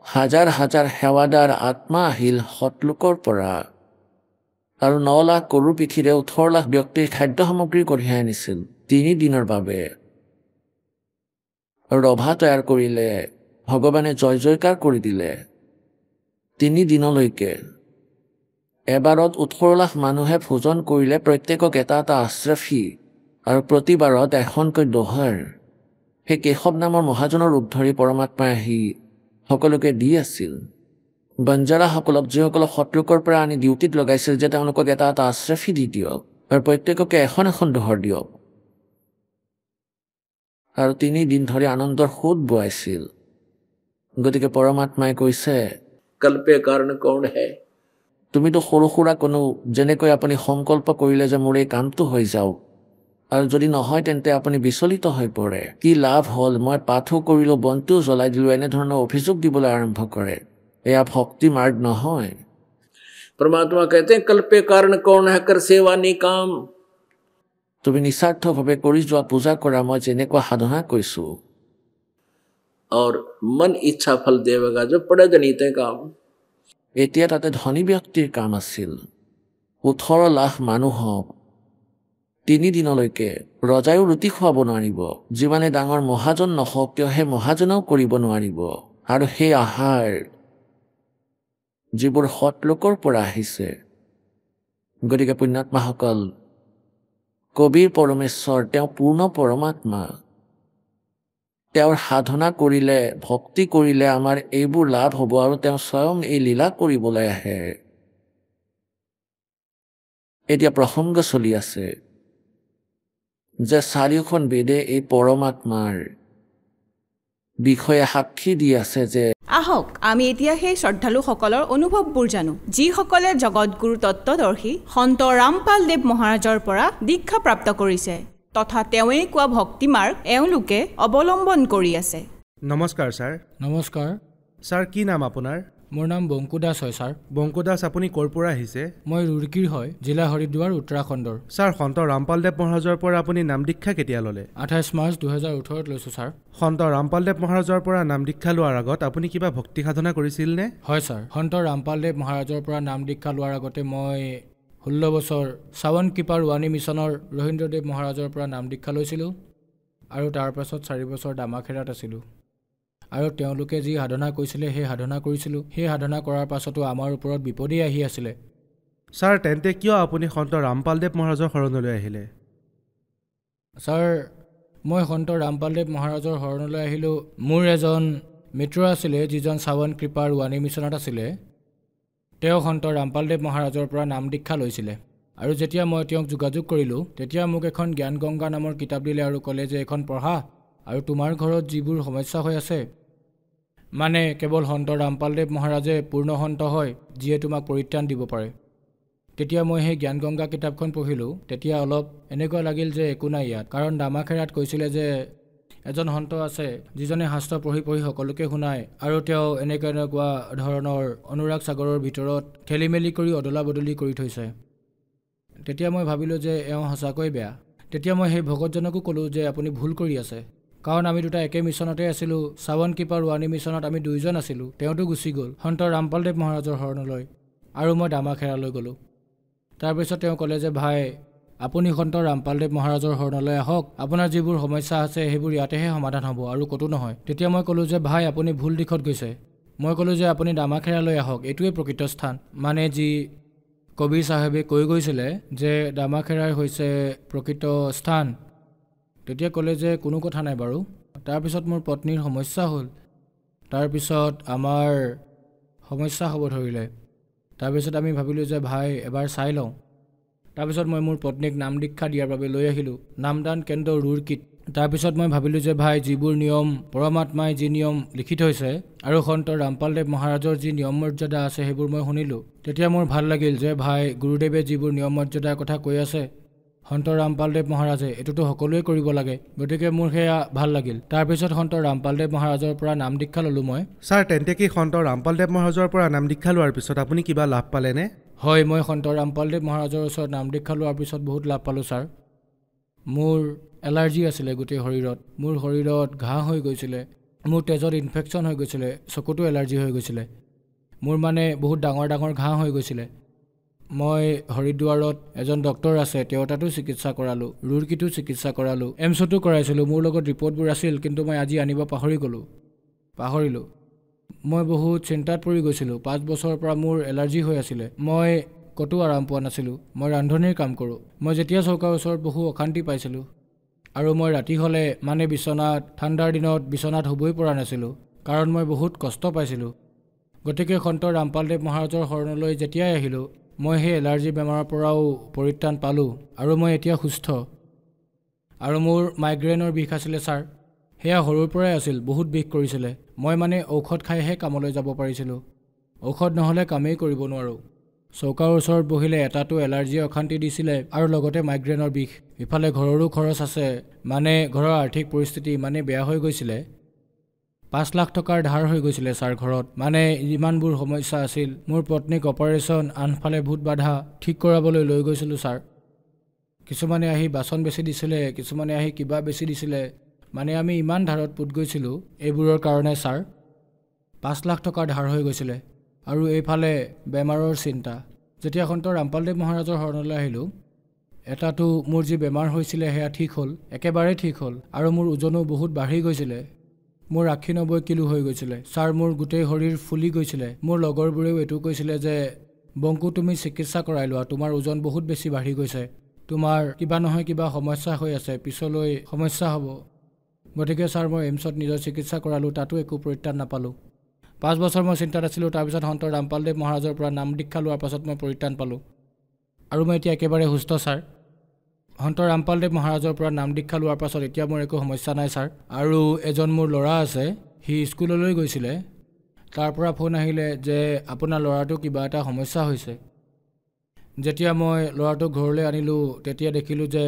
হাজাৰ হাজাৰ সেৱাদাৰ আত্মা আহিল সতলোকৰ পৰা আৰু 9 লাখ গৰুৰ পিঠিৰে 18 লাখ ব্যক্তিৰ খাদ্য সামগ্ৰী কঢ়িয়াই আনিছিল 3 দিনৰ বাবে। ৰভা তৈয়াৰ কৰিলে, ভগৱানে জয় জয়কাৰ কৰি দিলে 3 দিনলৈকে। এবাৰত 18 লাখ মানুহে ভোজন কৰিলে, প্ৰত্যেকক এটা এটা আশ্ৰাফী আৰু প্ৰতিবাৰত এখনকৈ দোহাৰ। সেই কেশৱ নামৰ মহাজনৰ ৰূপ ধৰি পৰমাত্মাই আহি সকলোকে দি আছিল। বাঞ্জাৰাসকলক যিসকলক শত্ৰুকৰ পৰা আনি ডিউটিত লগাইছিল যে তেওঁলোকক এটা এটা আশ্ৰাফী দি দিয়ক আৰু প্ৰত্যেককে এখন এখন দোহৰ দিয়ক। আৰু 3 দিন ধৰি আনন্দৰ সোঁত বোৱাইছিল। গতিকে পৰমাত্মাই কৈছে, कल्पे कारण कौन है? তুমিতো সৰু সুৰা কোনো, যেনেকৈ আপুনি সংকল্প কৰিলে যে মোৰ এই কামটো হৈ যাওক, আৰু যদি নহয় তেন্তে আপুনি বিচলিত হৈ পৰে। কি লাভ হ'ল, মই পাঠো কৰিলোঁ, বন্তিও জ্বলাই দিলোঁ, এনেধৰণৰ অভিযোগ দিবলৈ আৰম্ভ কৰে। এয়া ভক্তি মাৰ্গ নহয়। परमात्मा कहते हैं कल्पे कारण कौन है कर सेवा निकाम। তুমি নিস্বাৰ্থভাৱে কৰি যোৱা পূজা কৰা মই যেনেকুৱা সাধনা কৈছোঁ, और मन इच्छा फल देवेगा जो पड़े जनिते काम। এতিয়া তাতে ধনী ব্যক্তিৰ কাম আছিল। 18 লাখ মানুহক 3 দিনলৈকে ৰজায়ো ৰুটি খুৱাব নোৱাৰিব। যিমানে ডাঙৰ মহাজন নহওক কিয় সেই মহাজনেও কৰিব নোৱাৰিব। আৰু সেই আহাৰ যিবোৰ সতলোকৰ পৰা আহিছে। গতিকে পুণ্যাত্মাসকল, কবিৰ পৰমেশ্বৰ তেওঁ পূৰ্ণ পৰমাত্মা। তেওঁৰ সাধনা কৰিলে, ভক্তি কৰিলে আমাৰ এইবোৰ লাভ হ'ব আৰু তেওঁ স্বয়ং এই লীলা কৰিবলৈ আহে। এতিয়া প্ৰসংগ চলি আছে যে 4খন বেদে এই পৰমাত্মাৰ বিষয়ে সাক্ষী দি আছে যে আহক আমি এতিয়া সেই শ্ৰদ্ধালুসকলৰ অনুভৱবোৰ জানো, যিসকলে জগতগুৰু তত্ত্বদৰ্শী সন্ত ৰামপাল দেৱ মহাৰাজৰ পৰা দীক্ষা প্ৰাপ্ত কৰিছে তথা তেওঁৱেই কোৱা ভক্তি মাৰ্গ এওঁলোকে অৱলম্বন কৰি আছে। নমস্কাৰ ছাৰ। নমস্কাৰ ছাৰ, কি নাম আপোনাৰ? মোৰ নাম বংকু দাস হয় ছাৰ। বংকু দাস, আপুনি ক'ৰ পৰা আহিছে? মই ৰুড়কীৰ হয়, জিলা হৰিদ্বাৰ, উত্তৰাখণ্ডৰ। ছাৰ, সন্ত ৰামপালদেৱ মহাৰাজৰ পৰা আপুনি নাম দীক্ষা কেতিয়া ল'লে? 28 মাৰ্চ 2018 লৈছোঁ ছাৰ। সন্ত ৰামপালদেৱ মহাৰাজৰ পৰা নাম দীক্ষা লোৱাৰ আগত আপুনি কিবা ভক্তি সাধনা কৰিছিল নে? হয় ছাৰ, সন্ত ৰামপালদেৱ মহাৰাজৰ পৰা নাম দীক্ষা লোৱাৰ আগতে মই 16 বছৰ চাৱন কৃপা ৰোৱানী মিছনৰ ৰবীন্দ্ৰদেৱ মহাৰাজৰ পৰা নাম দীক্ষা লৈছিলোঁ আৰু তাৰপাছত 4 বছৰ দামাখেৰাত আছিলোঁ। আৰু তেওঁলোকে যি সাধনা কৰিছিলে সেই সাধনা কৰিছিলোঁ। সেই সাধনা কৰাৰ পাছতো আমাৰ ওপৰত বিপদেই আহি আছিলে। ছাৰ, তেন্তে কিয় আপুনি সন্ত ৰামপালদেৱ মহাৰাজৰ শৰণলৈ আহিলে? ছাৰ, মই সন্ত ৰামপালদেৱ মহাৰাজৰ শৰণলৈ আহিলোঁ। মোৰ এজন মিত্ৰ আছিলে যিজন চাৱন কৃপা ৰোৱানী মিছনত আছিলে। তেওঁ সন্ত ৰামপালদেৱ মহাৰাজৰ পৰা নাম দীক্ষা লৈছিলে আৰু যেতিয়া মই তেওঁক যোগাযোগ কৰিলোঁ তেতিয়া মোক এখন জ্ঞান গংগা নামৰ কিতাপ দিলে আৰু ক'লে যে এখন পঢ়া আৰু তোমাৰ ঘৰত যিবোৰ সমস্যা হৈ আছে, মানে কেৱল সন্ত ৰামপালদেৱ মহাৰাজে পূৰ্ণ সন্ত হয় যিয়ে তোমাক পৰিত্ৰাণ দিব পাৰে। তেতিয়া মই সেই জ্ঞান গংগা কিতাপখন পঢ়িলোঁ। তেতিয়া অলপ এনেকুৱা লাগিল যে একো নাই ইয়াত, কাৰণ দামাখেৰাত কৈছিলে যে এজন সন্ত আছে যিজনে শাস্ত্ৰ পঢ়ি পঢ়ি সকলোকে শুনায় আৰু তেওঁ এনেকুৱা ধৰণৰ অনুৰাগ সাগৰৰ ভিতৰত খেলি মেলি কৰি অদলা বদলি কৰি থৈছে। তেতিয়া মই ভাবিলোঁ যে এওঁ সঁচাকৈ বেয়া। তেতিয়া মই সেই ভকতজনকো ক'লোঁ যে আপুনি ভুল কৰি আছে, কাৰণ আমি দুটা একে মিছনতে আছিলোঁ। চাৱন কৃপা ৰোৱানী মিছনত আমি 2জন আছিলোঁ। তেওঁতো গুচি গ'ল সন্ত ৰামপালদেৱ মহাৰাজৰ শৰণলৈ আৰু মই দামাখেৰালৈ গ'লোঁ। তাৰপিছত তেওঁ ক'লে যে ভাই, আপুনি সন্ত ৰামপালদেৱ মহাৰাজৰ শৰণলৈ আহক, আপোনাৰ যিবোৰ সমস্যা আছে সেইবোৰ ইয়াতেহে সমাধান হ'ব আৰু ক'তো নহয়। তেতিয়া মই ক'লোঁ যে ভাই, আপুনি ভুল দিশত গৈছে। মই ক'লোঁ যে আপুনি দামাখেৰালৈ আহক, এইটোৱে প্ৰকৃত স্থান, মানে যি কবিৰ চাহেবে কৈ গৈছিলে যে দামাখেৰাই হৈছে প্ৰকৃত স্থান। তেতিয়া ক'লে যে কোনো কথা নাই বাৰু। তাৰপিছত মোৰ পত্নীৰ সমস্যা হ'ল, তাৰপিছত আমাৰ সমস্যা হ'ব ধৰিলে। তাৰপিছত আমি ভাবিলোঁ যে ভাই এবাৰ চাই লওঁ। তাৰপিছত মই মোৰ পত্নীক নাম দীক্ষা দিয়াৰ বাবে লৈ আহিলোঁ নামদান কেন্দ্ৰ ৰুড়কীত, তাৰপিছত মই ভাবিলোঁ যে ভাই যিবোৰ নিয়ম পৰমাত্মাই যি নিয়ম লিখি থৈছে আৰু সন্ত ৰামপালদেৱ মহাৰাজৰ যি নিয়ম মৰ্যাদা আছে সেইবোৰ মই শুনিলোঁ। তেতিয়া মোৰ ভাল লাগিল যে ভাই গুৰুদেৱে যিবোৰ নিয়ম মৰ্যাদাৰ কথা কৈ আছে সন্ত ৰামপালদেৱ মহাৰাজে এইটোতো সকলোৱে কৰিব লাগে, গতিকে মোৰ সেয়া ভাল লাগিল। তাৰপিছত সন্ত ৰামপালদেৱ মহাৰাজৰ পৰা নাম দীক্ষা ল'লোঁ মই। ছাৰ তেন্তে কি সন্ত ৰামপালদেৱ মহাৰাজৰ পৰা নাম দীক্ষা লোৱাৰ পিছত আপুনি কিবা লাভ পালেনে? হয়, মই সন্ত ৰামপালদেৱ মহাৰাজৰ ওচৰত নাম দীক্ষা লোৱাৰ পিছত বহুত লাভ পালোঁ ছাৰ। মোৰ এলাৰ্জি আছিলে গোটেই শৰীৰত, মোৰ শৰীৰত ঘাঁহ হৈ গৈছিলে, মোৰ তেজত ইনফেকশ্যন হৈ গৈছিলে, চকুতো এলাৰ্জি হৈ গৈছিলে, মোৰ মানে বহুত ডাঙৰ ডাঙৰ ঘাঁহ হৈ গৈছিলে। মই হৰিদ্বাৰত এজন ডক্টৰ আছে, তেওঁৰ তাতো চিকিৎসা কৰালোঁ, ৰুৰকীতো চিকিৎসা কৰালোঁ, এমছতো কৰাইছিলোঁ। মোৰ লগত ৰিপৰ্টবোৰ আছিল, কিন্তু মই আজি আনিব পাহৰিলোঁ। মই বহুত চিন্তাত পৰি গৈছিলোঁ। 5 বছৰৰ পৰা মোৰ এলাৰ্জি হৈ আছিলে, মই ক'তো আৰাম পোৱা নাছিলোঁ। মই ৰান্ধনিৰ কাম কৰোঁ, মই যেতিয়া চৌকাৰ ওচৰত বহু অশান্তি পাইছিলোঁ আৰু মই ৰাতি হ'লে মানে বিচনাত ঠাণ্ডাৰ দিনত বিচনাত শুবই পৰা নাছিলোঁ, কাৰণ মই বহুত কষ্ট পাইছিলোঁ। গতিকে সন্ত ৰামপালদেৱ মহাৰাজৰ শৰণলৈ যেতিয়াই আহিলোঁ মই সেই এলাৰ্জি বেমাৰৰ পৰাও পৰিত্ৰাণ পালোঁ আৰু মই এতিয়া সুস্থ। আৰু মোৰ মাইগ্ৰেইনৰ বিষ আছিলে ছাৰ, সেয়া সৰুৰ পৰাই আছিল, বহুত বিষ কৰিছিলে। মই মানে ঔষধ খাইহে কামলৈ যাব পাৰিছিলোঁ, ঔষধ নহ'লে কামেই কৰিব নোৱাৰোঁ। চৌকাৰ ওচৰত বহিলে এটাতো এলাৰ্জিয়ে অশান্তি দিছিলে আৰু লগতে মাইগ্ৰেইনৰ বিষ, ইফালে ঘৰৰো খৰচ আছে, মানে ঘৰৰ আৰ্থিক পৰিস্থিতি ইমানেই বেয়া হৈ গৈছিলে, 5 লাখ টকাৰ ধাৰ হৈ গৈছিলে ছাৰ ঘৰত। মানে ইমানবোৰ সমস্যা আছিল। মোৰ পত্নীক অপাৰেশ্যন, আনফালে ভূত বাধা ঠিক কৰাবলৈ লৈ গৈছিলোঁ ছাৰ। কিছুমানে আহি বাচন বেচি দিছিলে, কিছুমানে আহি কিবা বেচি দিছিলে, মানে আমি ইমান ধাৰত পোত গৈছিলোঁ এইবোৰৰ কাৰণে ছাৰ। 5 লাখ টকাৰ ধাৰ হৈ গৈছিলে আৰু এইফালে বেমাৰৰ চিন্তা। যেতিয়া সন্ত ৰামপালদেৱ মহাৰাজৰ শৰণলৈ আহিলোঁ, এটাতো মোৰ যি বেমাৰ হৈছিলে সেয়া ঠিক হ'ল, একেবাৰে ঠিক হ'ল, আৰু মোৰ ওজনো বহুত বাঢ়ি গৈছিলে। মোৰ 80-90 কিলো হৈ গৈছিলে ছাৰ, মোৰ গোটেই শৰীৰ ফুলি গৈছিলে। মোৰ লগৰবোৰেও এইটো কৈছিলে যে বংকু তুমি চিকিৎসা কৰাই লোৱা, তোমাৰ ওজন বহুত বেছি বাঢ়ি গৈছে, তোমাৰ কিবা নহয় কিবা সমস্যা হৈ আছে, পিছলৈ সমস্যা হ'ব। গতিকে ছাৰ মই এইমছত নিজৰ চিকিৎসা কৰালোঁ, তাতো একো পৰিত্ৰাণ নাপালোঁ। 5 বছৰ মই চিন্তাত আছিলোঁ। তাৰপিছত সন্ত ৰামপালদেৱ মহাৰাজৰ পৰা নাম দীক্ষা লোৱাৰ পাছত মই পৰিত্ৰাণ পালোঁ আৰু মই এতিয়া একেবাৰে সুস্থ ছাৰ। সন্ত ৰামপালদেৱ মহাৰাজৰ পৰা নাম দীক্ষা লোৱাৰ পাছত এতিয়া মোৰ একো সমস্যা নাই ছাৰ। আৰু এজন মোৰ ল'ৰা আছে, সি স্কুললৈ গৈছিলে, তাৰ পৰা ফোন আহিলে যে আপোনাৰ ল'ৰাটো কিবা এটা সমস্যা হৈছে। যেতিয়া মই ল'ৰাটোক ঘৰলৈ আনিলোঁ তেতিয়া দেখিলোঁ যে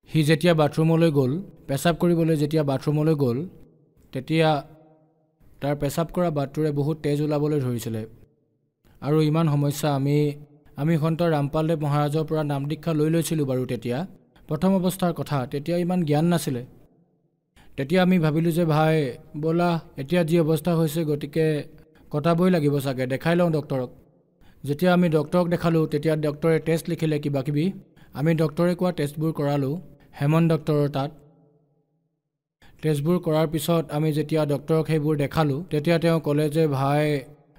সি যেতিয়া বাথৰুমলৈ গ'ল, পেচাব কৰিবলৈ যেতিয়া বাথৰুমলৈ গ'ল, তেতিয়া তাৰ পেচাব কৰা বাটটোৰে বহুত তেজ ওলাবলৈ ধৰিছিলে। আৰু ইমান সমস্যা আমি সন্ত ৰামপালদেৱ মহাৰাজৰ পৰা নাম দীক্ষা লৈছিলোঁ বাৰু। তেতিয়া প্ৰথম অৱস্থাৰ কথা, তেতিয়া ইমান জ্ঞান নাছিলে। তেতিয়া আমি ভাবিলোঁ যে ভাই ব'লা, এতিয়া যি অৱস্থা হৈছে গতিকে কটাবই লাগিব চাগে, দেখাই লওঁ ডক্টৰক। যেতিয়া আমি ডক্টৰক দেখালোঁ তেতিয়া ডক্টৰে টেষ্ট লিখিলে কিবা কিবি, আমি ডক্টৰে কোৱা টেষ্টবোৰ কৰালোঁ হেমন্ত ডক্টৰৰ তাত। টেষ্টবোৰ কৰাৰ পিছত আমি যেতিয়া ডক্টৰক সেইবোৰ দেখালোঁ তেতিয়া তেওঁ ক'লে যে ভাই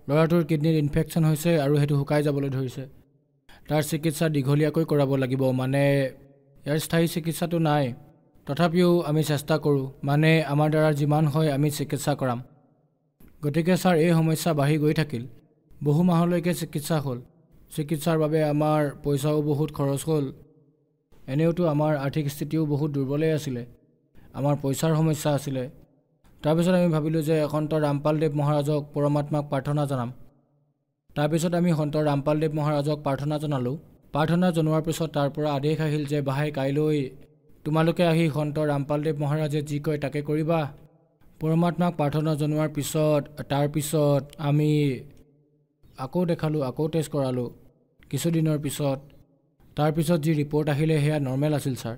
ল'ৰাটোৰ কিডনীত ইনফেকশ্যন হৈছে আৰু সেইটো শুকাই যাবলৈ ধৰিছে, তাৰ চিকিৎসা দীঘলীয়াকৈ কৰাব লাগিব, মানে ইয়াৰ স্থায়ী চিকিৎসাটো নাই। তথাপিও আমি চেষ্টা কৰোঁ, মানে আমাৰ দ্বাৰা যিমান হয় আমি চিকিৎসা কৰাম। গতিকে ছাৰ এই সমস্যা বাঢ়ি গৈ থাকিল, বহু মাহলৈকে চিকিৎসা হ'ল। চিকিৎসাৰ বাবে আমাৰ পইচাও বহুত খৰচ হ'ল। এনেওতো আমাৰ আৰ্থিক স্থিতিও বহুত দুৰ্বলেই আছিলে, আমাৰ পইচাৰ সমস্যা আছিলে। তাৰপিছত আমি ভাবিলোঁ যে সন্ত ৰামপালদেৱ মহাৰাজক পৰমাত্মাক প্ৰাৰ্থনা জনাম। তাৰপিছত আমি সন্ত ৰামপালদেৱ মহাৰাজক প্ৰাৰ্থনা জনালোঁ। প্ৰাৰ্থনা জনোৱাৰ পিছত তাৰ পৰা আদেশ আহিল যে ভাই কাইলৈ তোমালোকে আহি সন্ত ৰামপালদেৱ মহাৰাজে যি কয় তাকে কৰিবা। পৰমাত্মাক প্ৰাৰ্থনা জনোৱাৰ পিছত তাৰপিছত আমি আকৌ দেখালোঁ, আকৌ টেষ্ট কৰালোঁ কিছুদিনৰ পিছত। তাৰপিছত যি ৰিপৰ্ট আহিলে সেয়া নৰ্মেল আছিল ছাৰ।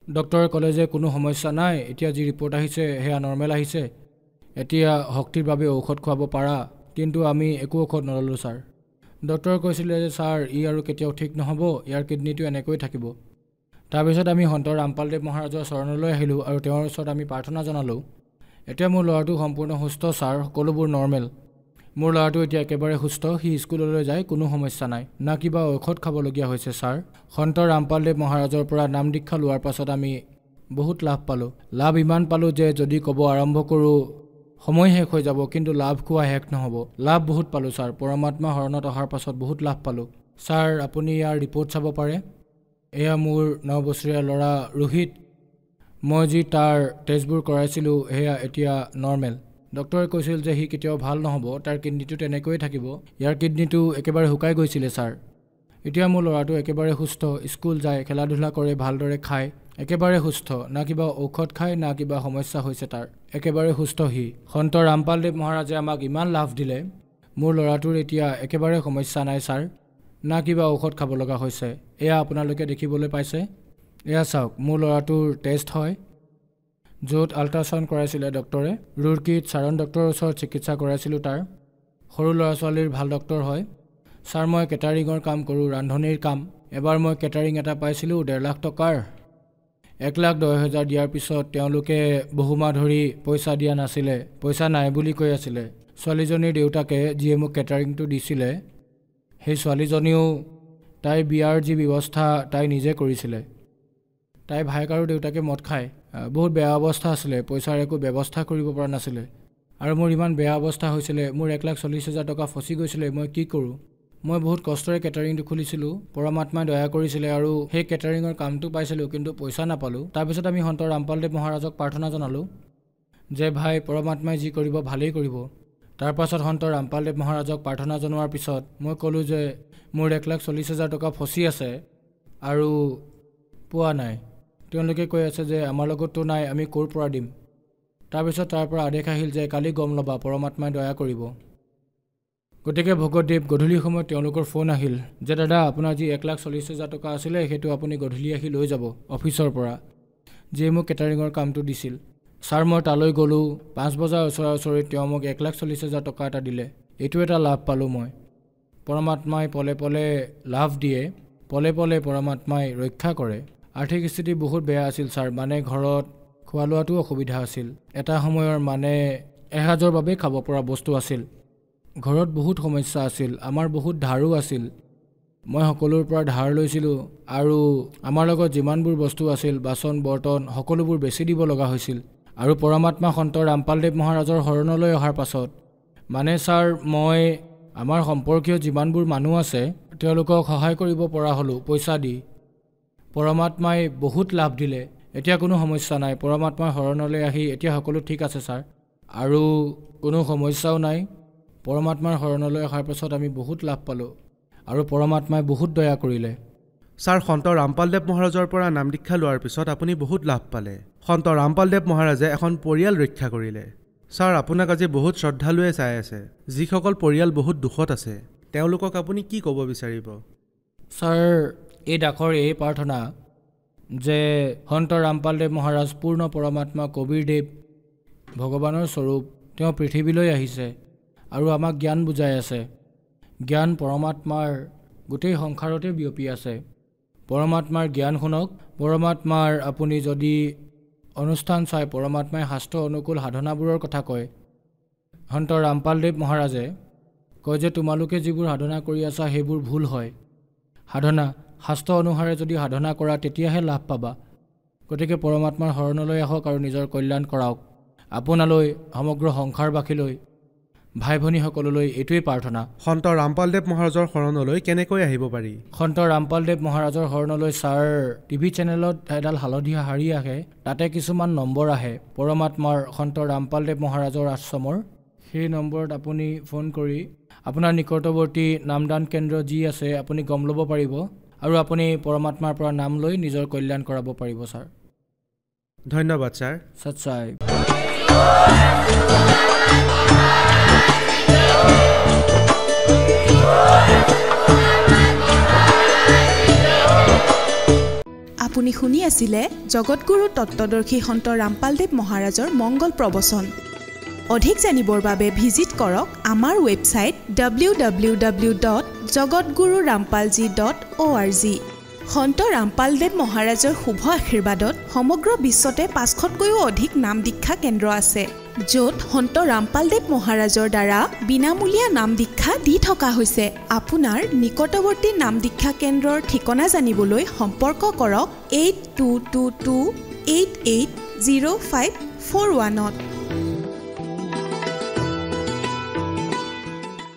ডক্টৰে ক'লে যে কোনো সমস্যা নাই, এতিয়া যি ৰিপৰ্ট আহিছে সেয়া নৰ্মেল আহিছে, এতিয়া শক্তিৰ বাবে ঔষধ খুৱাব পাৰা। কিন্তু আমি একো ঔষধ নল'লোঁ ছাৰ। ডক্টৰে কৈছিলে যে ছাৰ ই আৰু কেতিয়াও ঠিক নহ'ব, ইয়াৰ কিডনীটো এনেকৈ থাকিব। তাৰপিছত আমি সন্ত ৰামপালদেৱ মহাৰাজৰ চৰণলৈ আহিলোঁ আৰু তেওঁৰ ওচৰত আমি প্ৰাৰ্থনা জনালোঁ। এতিয়া মোৰ ল'ৰাটো সম্পূৰ্ণ সুস্থ ছাৰ, সকলোবোৰ নৰ্মেল। মোৰ ল'ৰাটো এতিয়া একেবাৰে সুস্থ, সি স্কুললৈ যায়, কোনো সমস্যা নাই, না কিবা ঔষধ খাবলগীয়া হৈছে ছাৰ। সন্ত ৰামপালদেৱ মহাৰাজৰ পৰা নাম দীক্ষা লোৱাৰ পাছত আমি বহুত লাভ পালোঁ। লাভ ইমান পালোঁ যে যদি ক'ব আৰম্ভ কৰোঁ সময় শেষ হৈ যাব, কিন্তু লাভ খোৱা শেষ নহ'ব। লাভ বহুত পালোঁ ছাৰ, পৰমাত্মা শৰণত অহাৰ পাছত বহুত লাভ পালোঁ ছাৰ। আপুনি ইয়াৰ ৰিপৰ্ট চাব পাৰে। এয়া মোৰ 9 বছৰীয়া ল'ৰা ৰোহিত। মই যি তাৰ টেষ্টবোৰ কৰাইছিলোঁ সেয়া এতিয়া নৰ্মেল। ডক্টৰে কৈছিল যে সি কেতিয়াও ভাল নহ'ব, তাৰ কিডনীটো তেনেকৈয়ে থাকিব। ইয়াৰ কিডনীটো একেবাৰে শুকাই গৈছিলে ছাৰ। এতিয়া মোৰ ল'ৰাটো একেবাৰে সুস্থ, স্কুল যায়, খেলা ধূলা কৰে, ভালদৰে খায়, একেবাৰে সুস্থ। না কিবা ঔষধ খায়, না কিবা সমস্যা হৈছে তাৰ, একেবাৰে সুস্থ সি। সন্ত ৰামপালদেৱ মহাৰাজে আমাক ইমান লাভ দিলে, মোৰ ল'ৰাটোৰ এতিয়া একেবাৰে সমস্যা নাই ছাৰ, না কিবা ঔষধ খাব লগা হৈছে। এয়া আপোনালোকে দেখিবলৈ পাইছে, এয়া চাওক মোৰ ল'ৰাটোৰ টেষ্ট হয়, য'ত আল্ট্ৰাচাউণ্ড কৰাইছিলে ডক্টৰে। ৰুৰকীত চাৰণ ডক্টৰৰ ওচৰত চিকিৎসা কৰাইছিলোঁ তাৰ। সৰু ল'ৰা ছোৱালীৰ ভাল ডক্টৰ হয় ছাৰ। মই কেটাৰিঙৰ কাম কৰোঁ, ৰান্ধনিৰ কাম। এবাৰ মই কেটাৰিং এটা পাইছিলোঁ 1.5 লাখ টকাৰ। 1,10,000 দিয়াৰ পিছত তেওঁলোকে বহুমাহ ধৰি পইচা দিয়া নাছিলে, পইচা নাই বুলি কৈ আছিলে। ছোৱালীজনীৰ দেউতাকে যিয়ে মোক কেটাৰিংটো দিছিলে, সেই ছোৱালীজনীও তাইৰ বিয়াৰ যি ব্যৱস্থা তাই নিজে কৰিছিলে। তাই ভায়েক আৰু দেউতাকে মদ খায়, বহুত বেয়া অৱস্থা আছিলে, পইচাৰ একো ব্যৱস্থা কৰিব পৰা নাছিলে। আৰু মোৰ ইমান বেয়া অৱস্থা হৈছিলে, মোৰ 1,40,000 টকা ফচি গৈছিলে। মই কি কৰোঁ? মই বহুত কষ্টৰে কেটাৰিংটো খুলিছিলোঁ, পৰমাত্মাই দয়া কৰিছিলে আৰু সেই কেটাৰিঙৰ কামটো পাইছিলোঁ, কিন্তু পইচা নাপালোঁ। তাৰপিছত আমি সন্ত ৰামপালদেৱ মহাৰাজক প্ৰাৰ্থনা জনালোঁ যে ভাই পৰমাত্মাই যি কৰিব ভালেই কৰিব। তাৰপাছত সন্ত ৰামপালদেৱ মহাৰাজক প্ৰাৰ্থনা জনোৱাৰ পিছত মই ক'লোঁ যে মোৰ 1,40,000 টকা ফচি আছে আৰু পোৱা নাই। তেওঁলোকে কৈ আছে যে আমাৰ লগততো নাই, আমি ক'ৰ পৰা দিম। তাৰপিছত তাৰ পৰা আদেশ আহিল যে কালি গম ল'বা, পৰমাত্মাই দয়া কৰিব। গতিকে ভগতদেৱ গধূলি সময়ত তেওঁলোকৰ ফোন আহিল যে দাদা আপোনাৰ যি 1,40,000 টকা আছিলে সেইটো আপুনি গধূলি আহি লৈ যাব অফিচৰ পৰা, যিয়ে মোক কেটাৰিঙৰ কামটো দিছিল। ছাৰ মই তালৈ গ'লোঁ, 5 বজাৰ ওচৰা ওচৰিত তেওঁ মোক 1,40,000 টকা এটা দিলে। এইটো এটা লাভ পালোঁ মই। পৰমাত্মাই পলে পলে লাভ দিয়ে, পলে পলে পৰমাত্মাই ৰক্ষা কৰে। আৰ্থিক স্থিতি বহুত বেয়া আছিল ছাৰ, মানে ঘৰত খোৱা লোৱাটো অসুবিধা আছিল। এটা সময়ৰ মানে এসাঁজৰ বাবে খাব পৰা বস্তু আছিল। ঘৰত বহুত সমস্যা আছিল, আমাৰ বহুত ধাৰো আছিল। মই সকলোৰ পৰা ধাৰ লৈছিলোঁ আৰু আমাৰ লগত যিমানবোৰ বস্তু আছিল, বাচন বৰ্তন সকলোবোৰ বেছি দিব লগা হৈছিল। আৰু পৰমাত্মা সন্ত ৰামপালদেৱ মহাৰাজৰ শৰণলৈ অহাৰ পাছত মানে ছাৰ মই আমাৰ সম্পৰ্কীয় যিমানবোৰ মানুহ আছে তেওঁলোকক সহায় কৰিব পৰা হ'লোঁ পইচা দি। পৰমাত্মাই বহুত লাভ দিলে, এতিয়া কোনো সমস্যা নাই। পৰমাত্মাৰ শৰণলৈ আহি এতিয়া সকলো ঠিক আছে ছাৰ, আৰু কোনো সমস্যাও নাই। পৰমাত্মাৰ শৰণলৈ অহাৰ পাছত আমি বহুত লাভ পালোঁ আৰু পৰমাত্মাই বহুত দয়া কৰিলে। ছাৰ সন্ত ৰামপালদেৱ মহাৰাজৰ পৰা নাম দীক্ষা লোৱাৰ পিছত আপুনি বহুত লাভ পালে। সন্ত ৰামপালদেৱ মহাৰাজে এখন পৰিয়াল ৰক্ষা কৰিলে। ছাৰ আপোনাক আজি বহুত শ্ৰদ্ধালুৱে চাই আছে, যিসকল পৰিয়াল বহুত দুখত আছে, তেওঁলোকক আপুনি কি ক'ব বিচাৰিব? ছাৰ এই ডাকৰ এই প্ৰাৰ্থনা যে সন্ত ৰামপালদেৱ মহাৰাজ পূৰ্ণ পৰমাত্মা কবীৰদেৱ ভগৱানৰ স্বৰূপ, তেওঁ পৃথিৱীলৈ আহিছে আৰু আমাক জ্ঞান বুজাই আছে। জ্ঞান পৰমাত্মাৰ গোটেই সংসাৰতে বিয়পি আছে। পৰমাত্মাৰ জ্ঞান শুনক। পৰমাত্মাৰ আপুনি যদি অনুষ্ঠান চাই, পৰমাত্মাই শাস্ত্ৰ অনুকূল সাধনাবোৰৰ কথা কয়। সন্ত ৰামপালদেৱ মহাৰাজে কয় যে তোমালোকে যিবোৰ সাধনা কৰি আছা সেইবোৰ ভুল হয়। সাধনা শাস্ত্ৰ অনুসাৰে যদি সাধনা কৰা তেতিয়াহে লাভ পাবা। গতিকে পৰমাত্মাৰ শৰণলৈ আহক আৰু নিজৰ কল্যাণ কৰাওক। আপোনালৈ, সমগ্ৰ সংসাৰবাসীলৈ, ভাই ভনীসকললৈ এইটোৱেই প্ৰাৰ্থনা। সন্ত ৰামপালদেৱ মহাৰাজৰ শৰণলৈ কেনেকৈ আহিব পাৰি? সন্ত ৰামপালদেৱ মহাৰাজৰ শৰণলৈ ছাৰ টিভি চেনেলত এডাল হালধীয়া শাৰী আহে, তাতে কিছুমান নম্বৰ আহে পৰমাত্মাৰ সন্ত ৰামপালদেৱ মহাৰাজৰ আশ্ৰমৰ। সেই নম্বৰত আপুনি ফোন কৰি আপোনাৰ নিকটৱৰ্তী নামদান কেন্দ্ৰ যি আছে আপুনি গম ল'ব পাৰিব আৰু আপুনি পৰমাত্মাৰ পৰা নাম লৈ নিজৰ কল্যাণ কৰাব পাৰিব ছাৰ। ধন্যবাদ ছাৰ। সচ্চাই। আপুনি শুনি আছিলে জগতগুৰু তত্ত্বদৰ্শী সন্ত ৰামপালদেৱ মহাৰাজৰ মংগল প্ৰবচন। অধিক জানিবৰ বাবে ভিজিট কৰক আমাৰ ৱেবছাইট www.jagatgururampalji.org। সন্ত ৰামপালদেৱ মহাৰাজৰ শুভ আশীৰ্বাদত সমগ্ৰ বিশ্বতে 500তকৈও অধিক নাম দীক্ষা কেন্দ্ৰ আছে, য'ত সন্ত ৰামপালদেৱ মহাৰাজৰ দ্বাৰা বিনামূলীয়া নাম দীক্ষা দি থকা হৈছে। আপোনাৰ নিকটৱৰ্তী নাম দীক্ষা কেন্দ্ৰৰ ঠিকনা জানিবলৈ সম্পৰ্ক কৰক 8222880541।